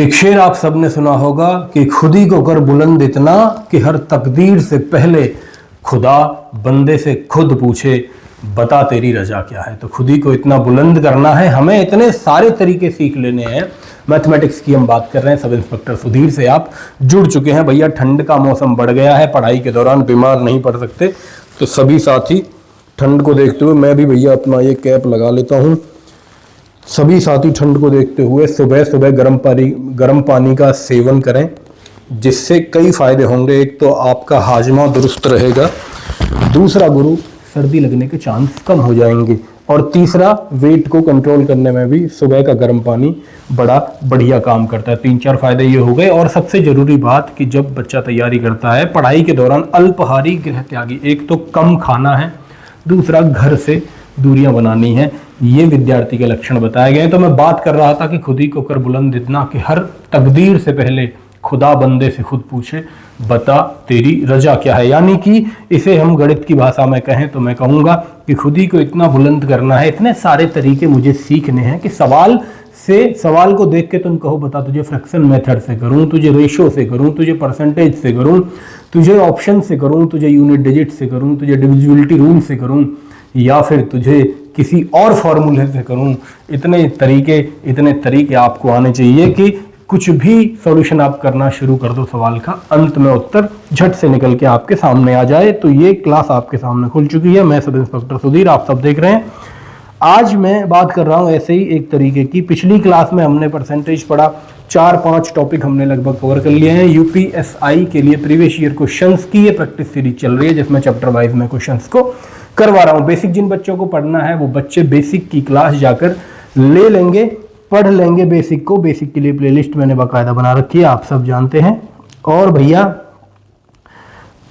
एक शेर आप सबने सुना होगा कि खुद ही को कर बुलंद इतना कि हर तकदीर से पहले खुदा बंदे से खुद पूछे बता तेरी रजा क्या है। तो खुद ही को इतना बुलंद करना है, हमें इतने सारे तरीके सीख लेने हैं। मैथमेटिक्स की हम बात कर रहे हैं, सब इंस्पेक्टर सुधीर से आप जुड़ चुके हैं। भैया ठंड का मौसम बढ़ गया है, पढ़ाई के दौरान बीमार नहीं पड़ सकते, तो सभी साथी ठंड को देखते हुए, मैं भी भैया अपना ये कैप लगा लेता हूँ। सभी साथी ठंड को देखते हुए सुबह सुबह गर्म पानी का सेवन करें, जिससे कई फायदे होंगे। एक तो आपका हाजमा दुरुस्त रहेगा, दूसरा गुरु सर्दी लगने के चांस कम हो जाएंगे, और तीसरा वेट को कंट्रोल करने में भी सुबह का गर्म पानी बड़ा बढ़िया काम करता है। 3-4 फायदे ये हो गए। और सबसे ज़रूरी बात कि जब बच्चा तैयारी करता है पढ़ाई के दौरान, अल्पहारी गृह त्यागी, एक तो कम खाना है, दूसरा घर से दूरियां बनानी है। ये विद्यार्थी के लक्षण बताए गए हैं। तो मैं बात कर रहा था कि खुद ही को कर बुलंद इतना कि हर तकदीर से पहले खुदा बंदे से खुद पूछे बता तेरी रजा क्या है। यानी कि इसे हम गणित की भाषा में कहें तो मैं कहूँगा कि खुद ही को इतना बुलंद करना है। इतने सारे तरीके मुझे सीखने हैं कि सवाल को देख के तुम कहो बता तुझे फ्रैक्शन मेथड से करूँ, तुझे रेशो से करूँ, तुझे परसेंटेज से करूँ, तुझे ऑप्शन से करूँ, तुझे यूनिट डिजिट से करूँ, तुझे डिविजिबिलिटी रूल से करूँ, या फिर तुझे किसी और फॉर्मूले से करूं। इतने तरीके आपको आने चाहिए कि कुछ भी सॉल्यूशन आप करना शुरू कर दो सवाल का, अंत में उत्तर झट से निकल के आपके सामने आ जाए। तो ये क्लास आपके सामने खुल चुकी है। मैं सब इंस्पेक्टर सुधीर, आप सब देख रहे हैं। आज मैं बात कर रहा हूं ऐसे ही एक तरीके की। पिछली क्लास में हमने परसेंटेज पढ़ा, 4-5 टॉपिक हमने लगभग कवर कर लिए हैं। यूपीएसआई के लिए प्रीवियस ईयर क्वेश्चंस की ये प्रैक्टिस सीरीज चल रही है, जिसमें चैप्टर वाइज में क्वेश्चंस को करवा रहा हूं। बेसिक जिन बच्चों को पढ़ना है वो बच्चे बेसिक की क्लास जाकर ले लेंगे, पढ़ लेंगे बेसिक को। बेसिक के लिए प्लेलिस्ट मैंने बाकायदा बना रखी है, आप सब जानते हैं। और भैया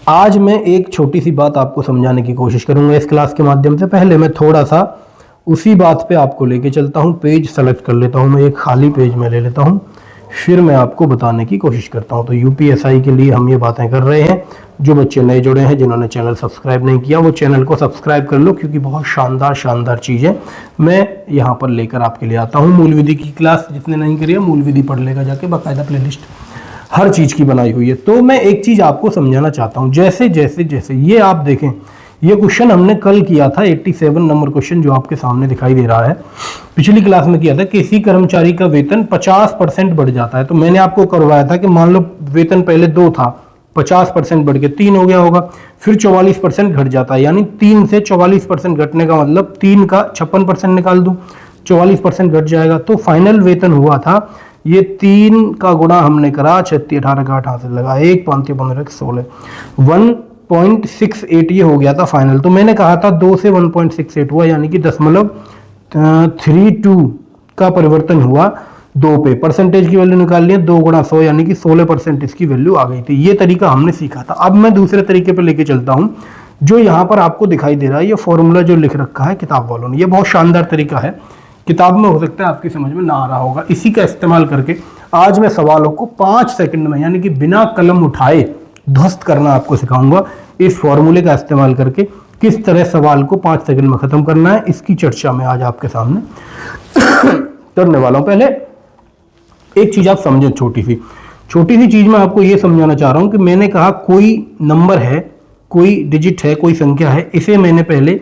आज मैं एक छोटी सी बात आपको समझाने की कोशिश करूंगा इस क्लास के माध्यम से। पहले मैं थोड़ा सा उसी बात पे आपको लेके चलता हूं। पेज सेलेक्ट कर लेता हूं, मैं एक खाली पेज में ले लेता हूं, फिर मैं आपको बताने की कोशिश करता हूं। तो यूपीएसआई के लिए हम ये बातें कर रहे हैं। जो बच्चे नए जुड़े हैं, जिन्होंने चैनल सब्सक्राइब नहीं किया, वो चैनल को सब्सक्राइब कर लो, क्योंकि बहुत शानदार चीज़ें मैं यहाँ पर लेकर आपके लिए आता हूँ। मूल विधि की क्लास जिसने नहीं करी है, मूल विधि पढ़ लेगा जाके, बाकायदा प्लेलिस्ट हर चीज़ की बनाई हुई है। तो मैं एक चीज़ आपको समझाना चाहता हूँ। जैसे ये आप देखें, ये क्वेश्चन हमने कल किया था, 87 नंबर क्वेश्चन जो आपके सामने दिखाई दे रहा है। पिछली क्लास में किया था, किसी कर्मचारी का वेतन 50% बढ़ जाता है। तो मैंने आपको करवाया था कि मान लो वेतन पहले 2 था, 50% बढ़ के 3 हो गया होगा, फिर 44% घट जाता है। यानी 3 से 44% घटने का मतलब 3 का 56% निकाल दूं, 44% घट जाएगा। तो फाइनल वेतन हुआ था, ये 3 का गुणा हमने करा, 36 18 का 8 हाथ से लगा, 1 5 15 16, 1.68 ये हो गया था फाइनल। तो मैंने कहा था 2 से 1.68 हुआ, यानी कि 0.32 का परिवर्तन हुआ 2 पे। परसेंटेज की वैल्यू निकाल लिया, 2 गुणा 100 यानी कि 16% इसकी वैल्यू आ गई थी। ये तरीका हमने सीखा था। अब मैं दूसरे तरीके पे लेके चलता हूँ, जो यहाँ पर आपको दिखाई दे रहा है, ये फॉर्मूला जो लिख रखा है किताब वालों ने, ये बहुत शानदार तरीका है। किताब में हो सकता है आपकी समझ में ना आ रहा होगा। इसी का इस्तेमाल करके आज मैं सवालों को 5 सेकंड में, यानी कि बिना कलम उठाए ध्वस्त करना आपको सिखाऊंगा। इस फॉर्मूले का इस्तेमाल करके किस तरह सवाल को 5 सेकंड में खत्म करना है, इसकी चर्चा मैं आज आपके सामने करने वाला हूं। पहले एक चीज आप समझें, छोटी सी चीज मैं आपको यह समझाना चाह रहा हूं कि मैंने कहा कोई नंबर है, कोई डिजिट है, कोई संख्या है, इसे मैंने पहले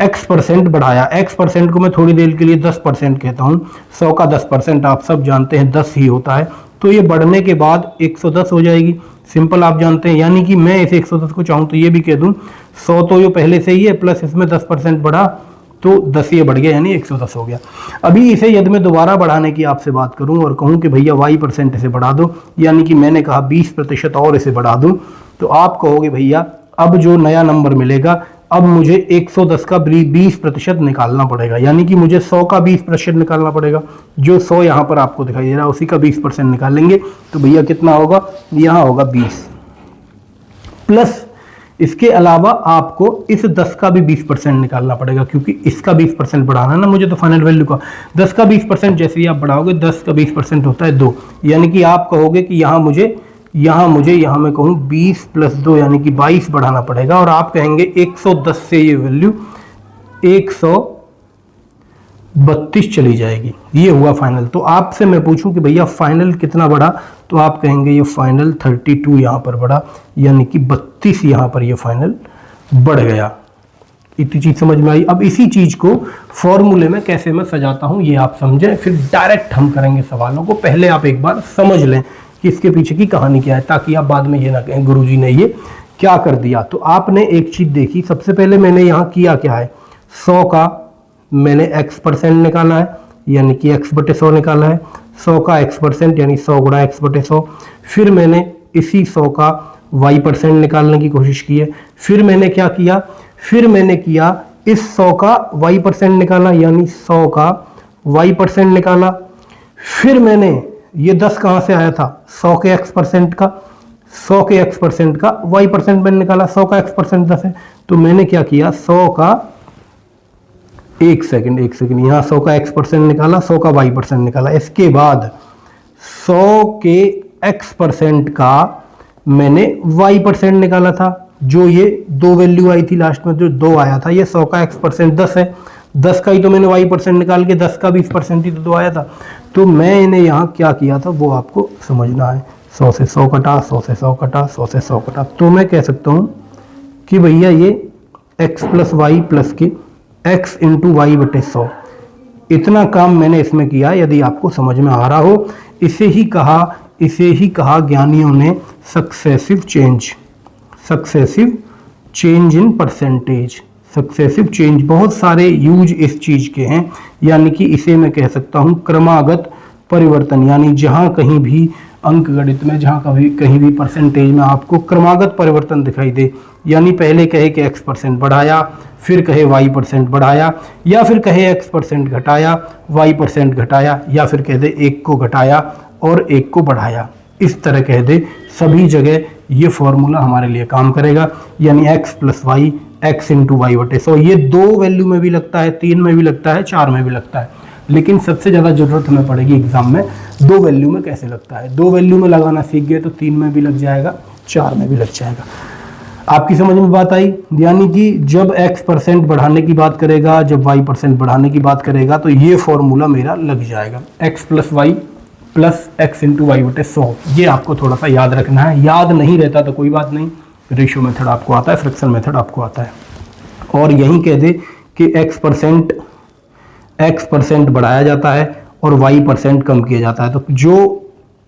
x% बढ़ाया। x% को मैं थोड़ी देर के लिए 10% कहता हूं। 100 का 10% आप सब जानते हैं 10 ही होता है। तो ये बढ़ने के बाद 110 हो जाएगी, सिंपल आप जानते हैं। यानी कि मैं इसे 110 को चाहूँ तो ये भी कह दूं 100 तो ये पहले से ही है, प्लस इसमें 10% बढ़ा तो 10 ये बढ़ गया, यानी 110 हो गया। अभी इसे यदि मैं दोबारा बढ़ाने की आपसे बात करूं और कहूं कि भैया y% इसे बढ़ा दो, यानी कि मैंने कहा 20% और इसे बढ़ा दूं, तो आप कहोगे भैया अब जो नया नंबर मिलेगा, अब मुझे 110 का 20% निकालना पड़ेगा, यानी कि मुझे 100 का 20% निकालना पड़ेगा। जो 100 यहाँ पर आपको दिखाई दे रहा है उसी का 20% निकालेंगे तो भैया कितना होगा, यहाँ होगा 20। प्लस इसके अलावा आपको इस 10 का भी 20% निकालना पड़ेगा, क्योंकि इसका 20% बढ़ाना है ना मुझे, तो फाइनल वैल्यू का 10 का 20% जैसे ही आप बढ़ाओगे, 10 का 20% होता है 2, यानी कि आप कहोगे कि यहाँ मैं कहूँ 20 + 2 यानी कि 22 बढ़ाना पड़ेगा। और आप कहेंगे 110 से ये वैल्यू 32 चली जाएगी। ये हुआ फाइनल। तो आपसे मैं पूछूं कि भैया फाइनल कितना बढ़ा, तो आप कहेंगे ये फाइनल 32 यहाँ पर बढ़ा, यानी कि 32 यहाँ पर ये फाइनल बढ़ गया। इतनी चीज समझ में आई। अब इसी चीज को फॉर्मूले में कैसे मैं सजाता हूं ये आप समझें, फिर डायरेक्ट हम करेंगे सवालों को। पहले आप एक बार समझ लें कि इसके पीछे की कहानी क्या है, ताकि आप बाद में ये ना कहें गुरुजी ने ये क्या कर दिया। तो आपने एक चीज देखी, सबसे पहले मैंने यहाँ किया क्या है, 100 का मैंने x% निकाला है, यानी कि x/100 निकाला है। 100 का x% यानी 100 गुणा x/100। फिर मैंने इसी 100 का y% निकालने की कोशिश की है। फिर मैंने क्या किया, फिर मैंने किया इस 100 का y% निकाला, यानी 100 का y% निकाला। फिर मैंने ये 10 कहाँ से आया था, 100 के x% का, 100 के x% का y% मैंने निकाला। 100 का x% 10 है, तो मैंने क्या किया, 100 का एक सेकंड यहाँ 100 का x% निकाला, 100 का y% निकाला। इसके बाद 100 के x% का मैंने y% निकाला था, जो ये 2 वैल्यू आई थी लास्ट में, जो 2 आया था। ये 100 का x% 10 है, 10 का ही तो मैंने y% निकाल के 10 का 20% ही तो 2 आया था। तो मैं इन्हें यहाँ क्या किया था वो आपको समझना है। 100 से 100 कटा, 100 से 100 कटा, 100 से 100 कटा, तो मैं कह सकता हूँ कि भैया ये x + y प्लस के x × y/100 इतना काम मैंने इसमें किया। यदि आपको समझ में आ रहा हो, इसे ही कहा ज्ञानियों ने successive change in percentage. Successive change, बहुत सारे यूज इस चीज के हैं, यानी कि इसे मैं कह सकता हूं क्रमागत परिवर्तन। यानी जहां कहीं भी अंक गणित में, जहां कहीं भी परसेंटेज में आपको क्रमागत परिवर्तन दिखाई दे, यानी पहले कहे कि x% बढ़ाया, फिर कहे y% बढ़ाया, या फिर कहे x% घटाया, y% घटाया, या फिर कह दे 1 को घटाया और 1 को बढ़ाया, इस तरह कह दे, सभी जगह ये फॉर्मूला हमारे लिए काम करेगा। यानी x + y x × y/100 ये 2 वैल्यू में भी लगता है, 3 में भी लगता है, 4 में भी लगता है, लेकिन सबसे ज़्यादा जरूरत हमें पड़ेगी एग्जाम में 2 वैल्यू में कैसे लगता है। 2 वैल्यू में लगाना सीख गए तो 3 में भी लग जाएगा, 4 में भी लग जाएगा। आपकी समझ में बात आई। यानी कि जब x% बढ़ाने की बात करेगा, जब y% बढ़ाने की बात करेगा, तो ये फॉर्मूला मेरा लग जाएगा, x + y plus x × y/100। ये आपको थोड़ा सा याद रखना है। याद नहीं रहता तो कोई बात नहीं, रेशियो मेथड आपको आता है, फ्रैक्शन मेथड आपको आता है। और यही कह दे कि x% बढ़ाया जाता है और y% कम किया जाता है। तो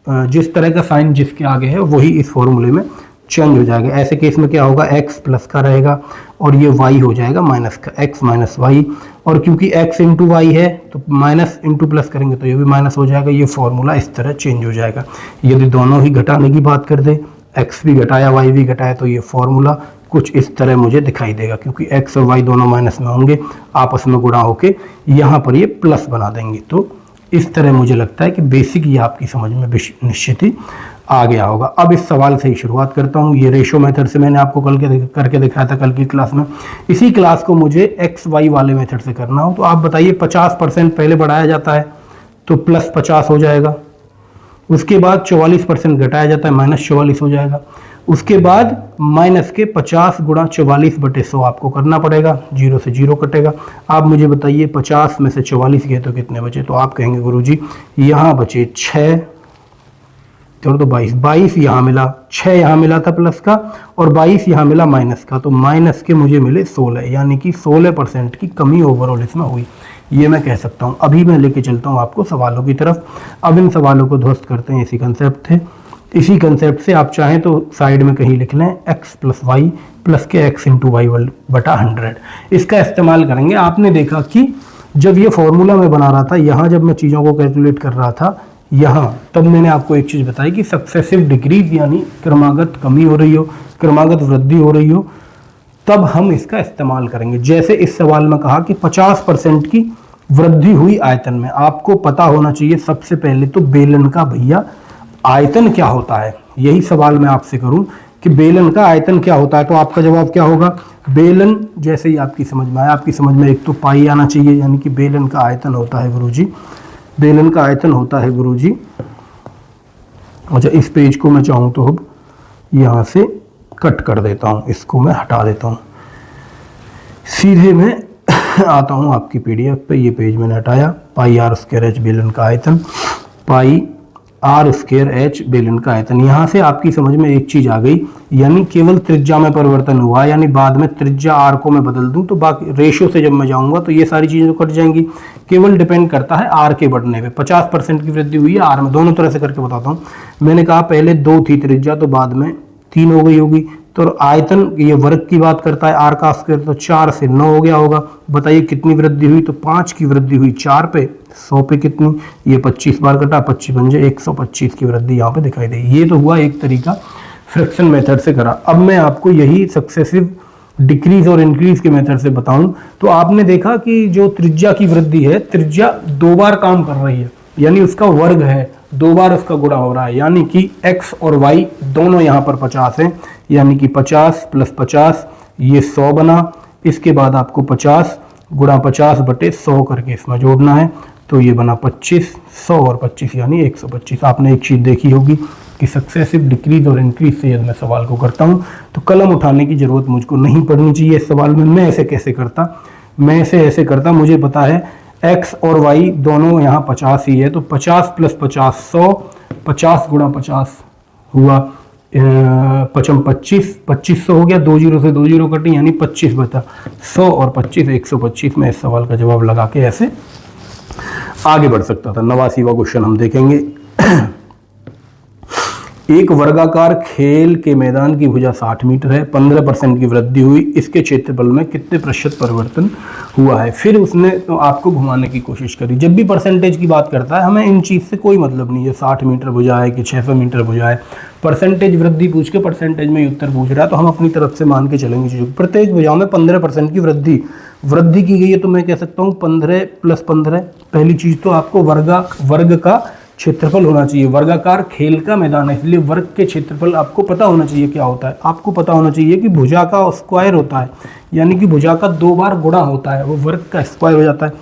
जिस तरह का साइन जिसके आगे है वही इस फॉर्मूले में चेंज हो जाएगा। ऐसे केस में क्या होगा, x प्लस का रहेगा और ये y हो जाएगा माइनस का, x माइनस वाई। और क्योंकि x × y है तो माइनस × प्लस करेंगे तो ये भी माइनस हो जाएगा। ये फॉर्मूला इस तरह चेंज हो जाएगा। यदि दोनों ही घटाने की बात कर दे, x भी घटाया y भी घटाया, तो ये फॉर्मूला कुछ इस तरह मुझे दिखाई देगा, क्योंकि x और y दोनों माइनस में होंगे, आपस में गुणा होके यहाँ पर ये प्लस बना देंगे। तो इस तरह मुझे लगता है कि बेसिक ये आपकी समझ में निश्चित ही आ गया होगा। अब इस सवाल से ही शुरुआत करता हूँ। ये रेशो मेथड से मैंने आपको करके दिखाया था कल की क्लास में। इसी क्लास को मुझे एक्स वाई वाले मेथड से करना हो तो आप बताइए, 50% पहले बढ़ाया जाता है तो प्लस 50 हो जाएगा, उसके बाद 44% घटाया जाता है, माइनस 44 हो जाएगा, उसके बाद माइनस के 50 गुणा 44/100 आपको करना पड़ेगा, 0 से 0 कटेगा। आप मुझे बताइए 50 में से 44 गए तो कितने बचे? तो आप कहेंगे गुरुजी यहाँ बचे 6, चलो तो 22 यहाँ मिला, 6 यहाँ मिला था प्लस का और 22 यहाँ मिला माइनस का, तो माइनस के मुझे मिले 16, यानी कि 16% की कमी ओवरऑल इसमें हुई, ये मैं कह सकता हूँ। अभी मैं लेके चलता हूँ आपको सवालों की तरफ। अब इन सवालों को ध्वस्त करते हैं, इसी कंसेप्ट थे। इसी कंसेप्ट से आप चाहें तो साइड में कहीं लिख लें x + y प्लस के x × y/100। इसका इस्तेमाल करेंगे। आपने देखा कि जब ये फॉर्मूला मैं बना रहा था, यहाँ जब मैं चीज़ों को कैलकुलेट कर रहा था यहाँ, तब मैंने आपको एक चीज़ बताई कि सक्सेसिव डिक्रीज यानी क्रमागत कमी हो रही हो, क्रमागत वृद्धि हो रही हो, तब हम इसका इस्तेमाल करेंगे। जैसे इस सवाल में कहा कि 50% की वृद्धि हुई आयतन में। आपको पता होना चाहिए सबसे पहले तो बेलन का भैया आयतन क्या होता है। यही सवाल मैं आपसे करूं कि बेलन का आयतन क्या होता है, तो आपका जवाब क्या होगा? बेलन, जैसे ही आपकी समझ में आया, आपकी समझ में एक तो पाई आना चाहिए, यानी कि बेलन का आयतन होता है गुरुजी, बेलन का आयतन होता है गुरुजी। अच्छा, इस पेज को मैं चाहूँ तो अब यहाँ से कट कर देता हूँ, इसको मैं हटा देता हूँ, सीधे मैं आता हूँ आपकी पीडीएफ पे, ये पेज मैंने हटाया। पाई आर स्क्वायर एच बेलन का आयतन, पाई आर स्क्वायर एच बेलन का आयतन। यहाँ से आपकी समझ में एक चीज आ गई, यानी केवल त्रिज्या में परिवर्तन हुआ, यानी बाद में त्रिज्या आर को मैं बदल दूं तो बाकी रेशियो से जब मैं जाऊंगा तो ये सारी चीजें कट जाएंगी। केवल डिपेंड करता है आर के बढ़ने पे। 50% की वृद्धि हुई है आर में। दोनों तरह से करके बताता हूँ। मैंने कहा पहले 2 थी त्रिज्या, तो बाद में 3 हो गई होगी। तो आयतन ये वर्ग की बात करता है, आर का स्क्वायर, तो 4 से 9 हो गया होगा। बताइए कितनी वृद्धि हुई, तो 5 की वृद्धि हुई 4 पे, 100 पे कितनी, ये 25 बार कटा, 25 पंजे 125 की वृद्धि यहाँ पे दिखाई दी। ये तो हुआ एक तरीका फ्रैक्शन मेथड से करा। अब मैं आपको यही सक्सेसिव डिक्रीज और इंक्रीज के मेथड से बताऊं तो आपने देखा कि जो त्रिज्या की वृद्धि है, त्रिज्या 2 बार काम कर रही है, यानी उसका वर्ग है, 2 बार उसका गुणा हो रहा है, यानी कि x और y दोनों यहाँ पर 50 हैं, यानी कि 50 + 50 ये 100 बना। इसके बाद आपको 50 गुणा 50 बटे 100 करके इसमें जोड़ना है, तो ये बना 25, 100 और 25 यानी 125। आपने एक चीज़ देखी होगी कि सक्सेसिव डिक्रीज और इंक्रीज से यदि मैं सवाल को करता हूँ तो कलम उठाने की जरूरत मुझको नहीं पड़नी चाहिए इस सवाल में। मैं ऐसे कैसे करता, मैं ऐसे करता, मुझे पता है x और y दोनों यहाँ 50 ही है, तो 50 + 50 100, 50 गुणा 50 हुआ 25, 2500 हो गया, 2 0 से 2 0 कटी, यानी 25 बचा 100 और 25 125। मैं इस सवाल का जवाब लगा के ऐसे आगे बढ़ सकता था। 89वां क्वेश्चन हम देखेंगे। एक वर्गाकार खेल के मैदान की भुजा 60 मीटर है, 15% की वृद्धि हुई, इसके क्षेत्रफल में कितने प्रतिशत परिवर्तन हुआ है। फिर उसने तो आपको घुमाने की कोशिश करी। जब भी परसेंटेज की बात करता है, हमें इन चीज़ से कोई मतलब नहीं है 60 मीटर भुजा है कि 600 मीटर भुजा है। परसेंटेज वृद्धि पूछ के परसेंटेज में उत्तर पूछ रहा है, तो हम अपनी तरफ से मान के चलेंगे चीज़ों। प्रत्येक भुजाओं में 15% की वृद्धि की गई है, तो मैं कह सकता हूँ 15 + 15। पहली चीज़ तो आपको वर्ग का क्षेत्रफल होना चाहिए। वर्गाकार खेल का मैदान है, इसलिए वर्ग के क्षेत्रफल आपको पता होना चाहिए क्या होता है। आपको पता होना चाहिए कि भुजा का स्क्वायर होता है, यानी कि भुजा का 2 बार गुणा होता है, वो वर्ग का स्क्वायर हो जाता है।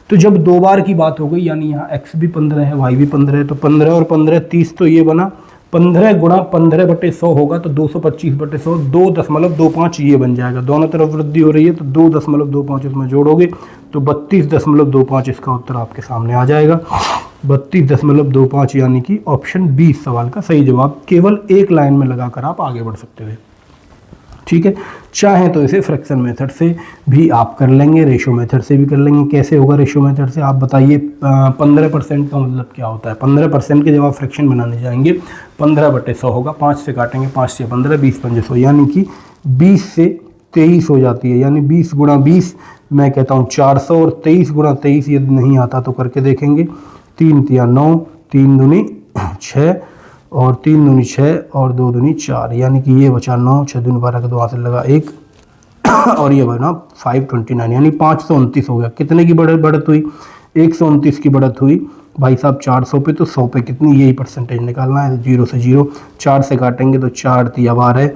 तो जब 2 बार की बात हो गई, यानी यहाँ x भी 15 है, y भी 15 है, तो 15 और 15 30, तो ये बना 15 गुणा 15 बटे 100 होगा, तो 225 बटे 100, 2.25 ये बन जाएगा। दोनों तरफ वृद्धि हो रही है, तो 2.25 इसमें जोड़ोगे तो 32.25 इसका उत्तर आपके सामने आ जाएगा। 32.25 यानी कि ऑप्शन बी सवाल का सही जवाब। केवल एक लाइन में लगाकर आप आगे बढ़ सकते थे। ठीक है, चाहे तो इसे फ्रैक्शन मेथड से भी आप कर लेंगे, रेशियो मेथड से भी कर लेंगे। कैसे होगा रेशियो मेथड से, आप बताइए। 15% का मतलब क्या होता है। 15% के जब आप फ्रैक्शन बनाने जाएंगे, 15 बटे 100 होगा, 5 से काटेंगे, 5 से 15, 20 पंजे 100, यानी कि 20 से 23 हो जाती है, यानी 20 गुणा 20 मैं कहता हूँ 400, और 23 गुणा 23 यदि नहीं आता तो करके देखेंगे। 3 तिया 9, 3 दूनी 6, और 3 दूनी 6 और 2 दूनी 4, यानी कि ये बचा 9, 6 दूनी 12 का 2 हाथ लगा 1, और ये बना 529, यानी 529 हो गया। कितने की बढ़त हुई, 129 की बढ़त हुई भाई साहब 400 पे, तो 100 पे कितनी, यही परसेंटेज निकालना है। 0 से 0, 4 से काटेंगे तो 4 तिया 12,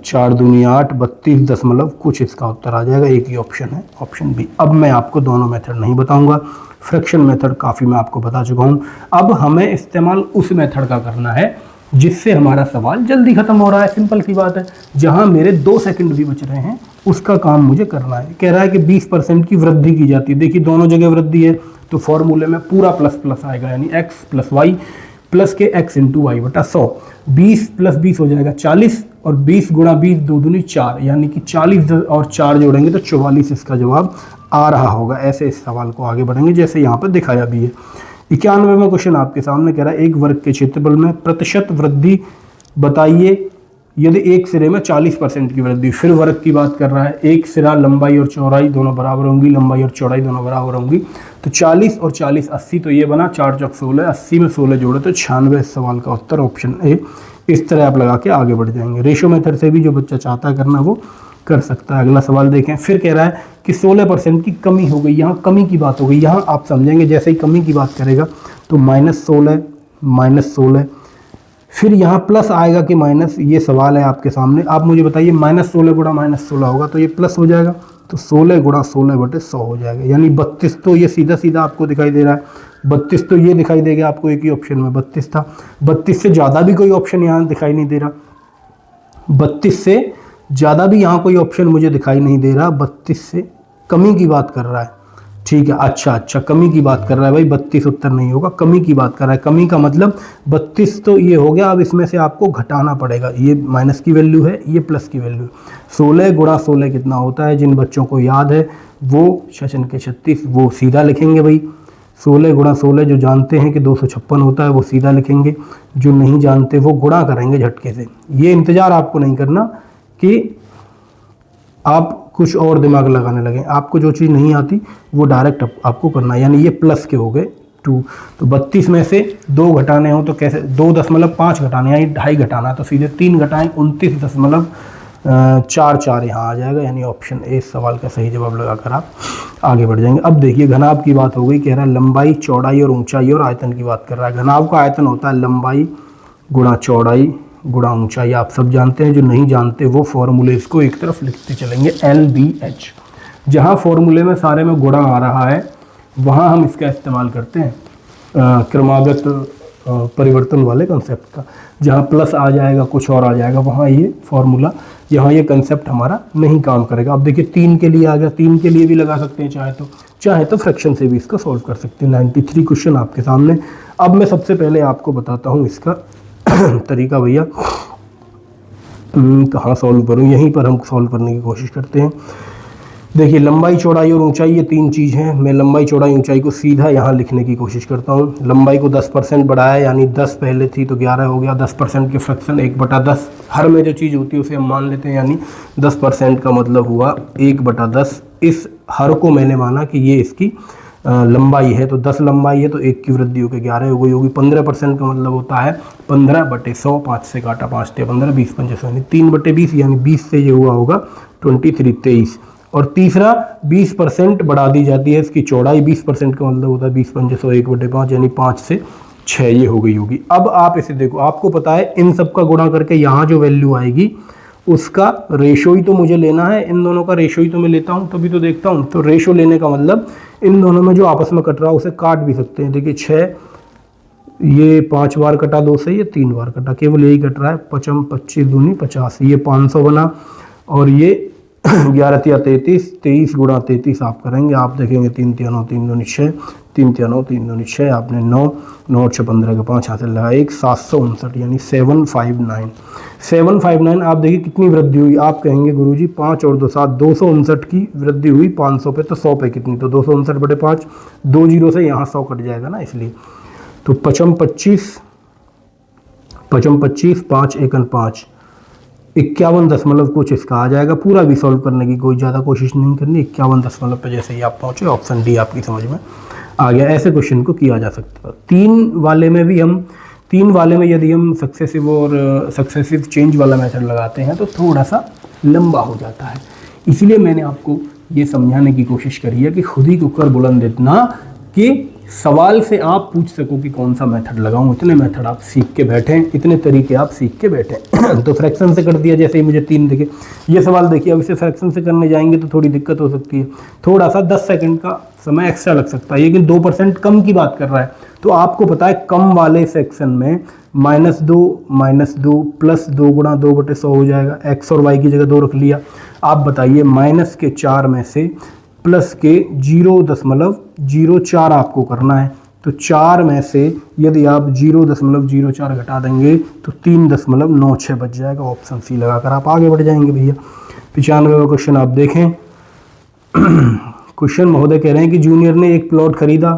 4 दूनी 8, 32 दशमलव कुछ इसका उत्तर आ जाएगा। एक ही ऑप्शन है, ऑप्शन बी। अब मैं आपको दोनों मेथड नहीं बताऊंगा, फ्रैक्शन मेथड काफ़ी मैं आपको बता चुका हूं। अब हमें इस्तेमाल उस मेथड का करना है जिससे हमारा सवाल जल्दी खत्म हो रहा है। सिंपल सी बात है, जहां मेरे 2 सेकंड भी बच रहे हैं उसका काम मुझे करना है। कह रहा है कि 20% की वृद्धि की जाती है। देखिए दोनों जगह वृद्धि है, तो फॉर्मूले में पूरा प्लस आएगा, यानी x + y प्लस के x × y बटा 100। 20 + 20 हो जाएगा 40, और 20 गुणा 20 2 दूनी 4, यानी कि 40 और 4 जोड़ेंगे तो 44 इसका जवाब आ रहा होगा। ऐसे इस सवाल को आगे बढ़ेंगे जैसे यहाँ पर दिखाया भी है। 91वां क्वेश्चन आपके सामने कह रहा है, एक वर्ग के क्षेत्रफल में प्रतिशत वृद्धि बताइए यदि एक सिरे में 40% की वृद्धि। फिर वर्ग की बात कर रहा है। एक सिरा लंबाई और चौड़ाई दोनों बराबर होंगी, लंबाई और चौड़ाई दोनों बराबर होंगी, तो 40 और 40 80, तो ये बना 4 चौक 16, 80 में 16 जोड़े तो 96 इस सवाल का उत्तर ऑप्शन ए। इस तरह आप लगा के आगे बढ़ जाएंगे। रेशियो मेथड से भी जो बच्चा चाहता है करना वो कर सकता है। अगला सवाल देखें। फिर कह रहा है कि 16% की कमी हो गई। यहाँ कमी की बात हो गई। यहाँ आप समझेंगे जैसे ही कमी की बात करेगा तो -16, फिर यहाँ प्लस आएगा कि माइनस, ये सवाल है आपके सामने। आप मुझे बताइए -16 गुणा -16 होगा तो ये प्लस हो जाएगा, तो 16 गुणा 16 बटे 100 हो जाएगा, यानी 32। तो ये सीधा सीधा आपको दिखाई दे रहा है 32, तो ये दिखाई देगा आपको एक ही ऑप्शन में 32 था। 32 से ज़्यादा भी कोई ऑप्शन यहाँ दिखाई नहीं दे रहा। 32 से ज़्यादा भी यहाँ कोई ऑप्शन मुझे दिखाई नहीं दे रहा। 32 से कमी की बात कर रहा है, ठीक है। अच्छा कमी की बात कर रहा है भाई, 32 उत्तर नहीं होगा, कमी की बात कर रहा है। कमी का मतलब 32 तो ये हो गया, अब इसमें से आपको घटाना पड़ेगा, ये माइनस की वैल्यू है, ये प्लस की वैल्यू। 16 गुणा 16 कितना होता है, जिन बच्चों को याद है वो सेशन के 36 वो सीधा लिखेंगे भाई। 16 गुणा 16 जो जानते हैं कि 256 होता है वो सीधा लिखेंगे, जो नहीं जानते वो गुणा करेंगे झटके से। ये इंतज़ार आपको नहीं करना कि आप कुछ और दिमाग लगाने लगे, आपको जो चीज़ नहीं आती वो डायरेक्ट आपको करना है। यानी ये प्लस के हो गए 2, तो 32 में से 2 घटाने हो तो कैसे, 2.5 घटाने यानी 2.5 घटाना, तो सीधे 3 घटाएं 29.44 यहाँ आ जाएगा, यानी ऑप्शन ए सवाल का सही जवाब लगाकर आप आगे बढ़ जाएंगे। अब देखिए घनाभ की बात हो गई, कह रहा है लंबाई चौड़ाई और ऊंचाई और आयतन की बात कर रहा है। घनाभ का आयतन होता है लंबाई गुणा चौड़ाई गुणा ऊंचाई, आप सब जानते हैं, जो नहीं जानते वो फॉर्मूले इसको एक तरफ लिखते चलेंगे, LBH। जहाँ फॉर्मूले में सारे में गुणा आ रहा है वहाँ हम इसका इस्तेमाल करते हैं क्रमागत परिवर्तन वाले कंसेप्ट का। जहाँ प्लस आ जाएगा कुछ और आ जाएगा वहाँ ये फॉर्मूला, यहाँ ये कंसेप्ट हमारा नहीं काम करेगा। अब देखिए 3 के लिए आ गया, 3 के लिए भी लगा सकते हैं चाहे तो फ्रैक्शन से भी इसका सॉल्व कर सकते हैं। 93 क्वेश्चन आपके सामने। अब मैं सबसे पहले आपको बताता हूँ इसका तरीका भैया, कहाँ सॉल्व करूँ, यहीं पर हम सॉल्व करने की कोशिश करते हैं। देखिए लंबाई चौड़ाई और ऊंचाई ये 3 चीज़ हैं। मैं लंबाई चौड़ाई ऊंचाई को सीधा यहाँ लिखने की कोशिश करता हूँ। लंबाई को 10% बढ़ाया, यानी 10 पहले थी तो 11 हो गया। 10% के फ्रैक्शन 1/10, हर में जो चीज़ होती है उसे हम मान लेते हैं, यानी 10% का मतलब हुआ 1/10। इस हर को मैंने माना कि ये इसकी लंबाई है, तो 10 लंबाई है तो 1 की वृद्धि होकर 11 हो गई होगी। 15% का मतलब होता है 15/100, 5 से काटा 5 × 15, 20×5 यानी 3/20, यानी 20 से ये हुआ होगा 23। और तीसरा 20% बढ़ा दी जाती है इसकी चौड़ाई, 20% का मतलब होता है 20×500, 1/5 यानी 5 से 6 ये हो गई होगी। अब आप इसे देखो, आपको पता है इन सब का गुणा करके यहाँ जो वैल्यू आएगी उसका रेशो ही तो मुझे लेना है, इन दोनों का रेशो ही तो मैं लेता हूँ तभी तो देखता हूँ। तो रेशो लेने का मतलब इन दोनों में जो आपस में कट रहा है उसे काट भी सकते हैं। देखिए 6 ये 5 बार कटा 2 से, ये 3 बार कटा, केवल यही कट रहा है। 5 × 25 दूनी 50, ये 500 बना। और ये 11 × 33, 23 × 33 आप करेंगे, आप देखेंगे 3 × 9 = 3 दूनी 6, 3 × 9 = 3 दूनी 6, आपने 9 9 × 6 15 के 5 हासिल लगा 1, 759 यानी 759। 759 आप देखिए कितनी वृद्धि हुई। आप कहेंगे गुरुजी 5 और 2 7, 259 की वृद्धि हुई 500 पे, तो 100 पे कितनी, तो 259/5, 2 जीरो से यहाँ 100 कट जाएगा ना, इसलिए। तो 5 × 25, 5 × 5 51 दशमलव कुछ इसका आ जाएगा। पूरा भी सॉल्व करने की कोई ज़्यादा कोशिश नहीं करनी, 51 दशमलव पे जैसे ही आप पहुँचे ऑप्शन डी आपकी समझ में आ गया। ऐसे क्वेश्चन को किया जा सकता है। 3 वाले में यदि हम सक्सेसिव चेंज वाला मेथड लगाते हैं तो थोड़ा सा लंबा हो जाता है, इसलिए मैंने आपको ये समझाने की कोशिश करी है कि खुद ही को कर बुलंद इतना कि सवाल से आप पूछ सको कि कौन सा मेथड लगाऊं। इतने मेथड आप सीख के बैठें, इतने तरीके आप सीख के बैठें। तो फ्रैक्शन से कर दिया, जैसे ही मुझे 3 दिखे। ये सवाल देखिए, अब इसे फ्रैक्शन से करने जाएंगे तो थोड़ी दिक्कत हो सकती है, थोड़ा सा 10 सेकंड का समय एक्स्ट्रा लग सकता है, लेकिन 2% कम की बात कर रहा है। तो आपको पता है कम वाले सेक्शन में -2 +2 × 2/100 हो जाएगा। x और y की जगह 2 रख लिया। आप बताइए -4 में से प्लस के 0.04 आपको करना है, तो 4 में से यदि आप 0.04 घटा देंगे तो 3.96 बच जाएगा। ऑप्शन सी लगाकर आप आगे बढ़ जाएंगे भैया। 95वां क्वेश्चन आप देखें। क्वेश्चन महोदय कह रहे हैं कि जूनियर ने एक प्लॉट खरीदा,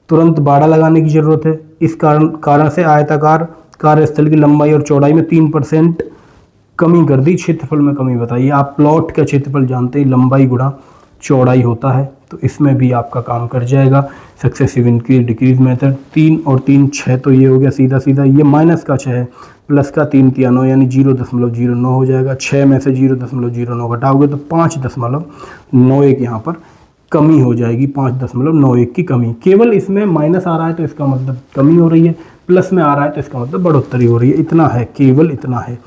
तुरंत बाड़ा लगाने की जरूरत है। इस कारण से आयताकार कार्यस्थल की लंबाई और चौड़ाई में 3% कमी कर दी, क्षेत्रफल में कमी बताइए। आप प्लॉट का क्षेत्रफल जानते हैं, लंबाई गुणा चौड़ाई होता है, तो इसमें भी आपका काम कर जाएगा। सक्सेसिव इंक्रीज डिक्रीज मेथड, 3 और 3 6, तो ये हो गया सीधा सीधा। ये माइनस का 6 है, प्लस का 3 × 9 यानी 0.09 हो जाएगा। 6 में से 0.09 घटाओगे तो 5.91 यहाँ पर कमी हो जाएगी, 5.91 की कमी। केवल इसमें माइनस आ रहा है तो इसका मतलब कमी हो रही है, प्लस में आ रहा है तो इसका मतलब बढ़ोतरी हो रही है। इतना है, केवल इतना है।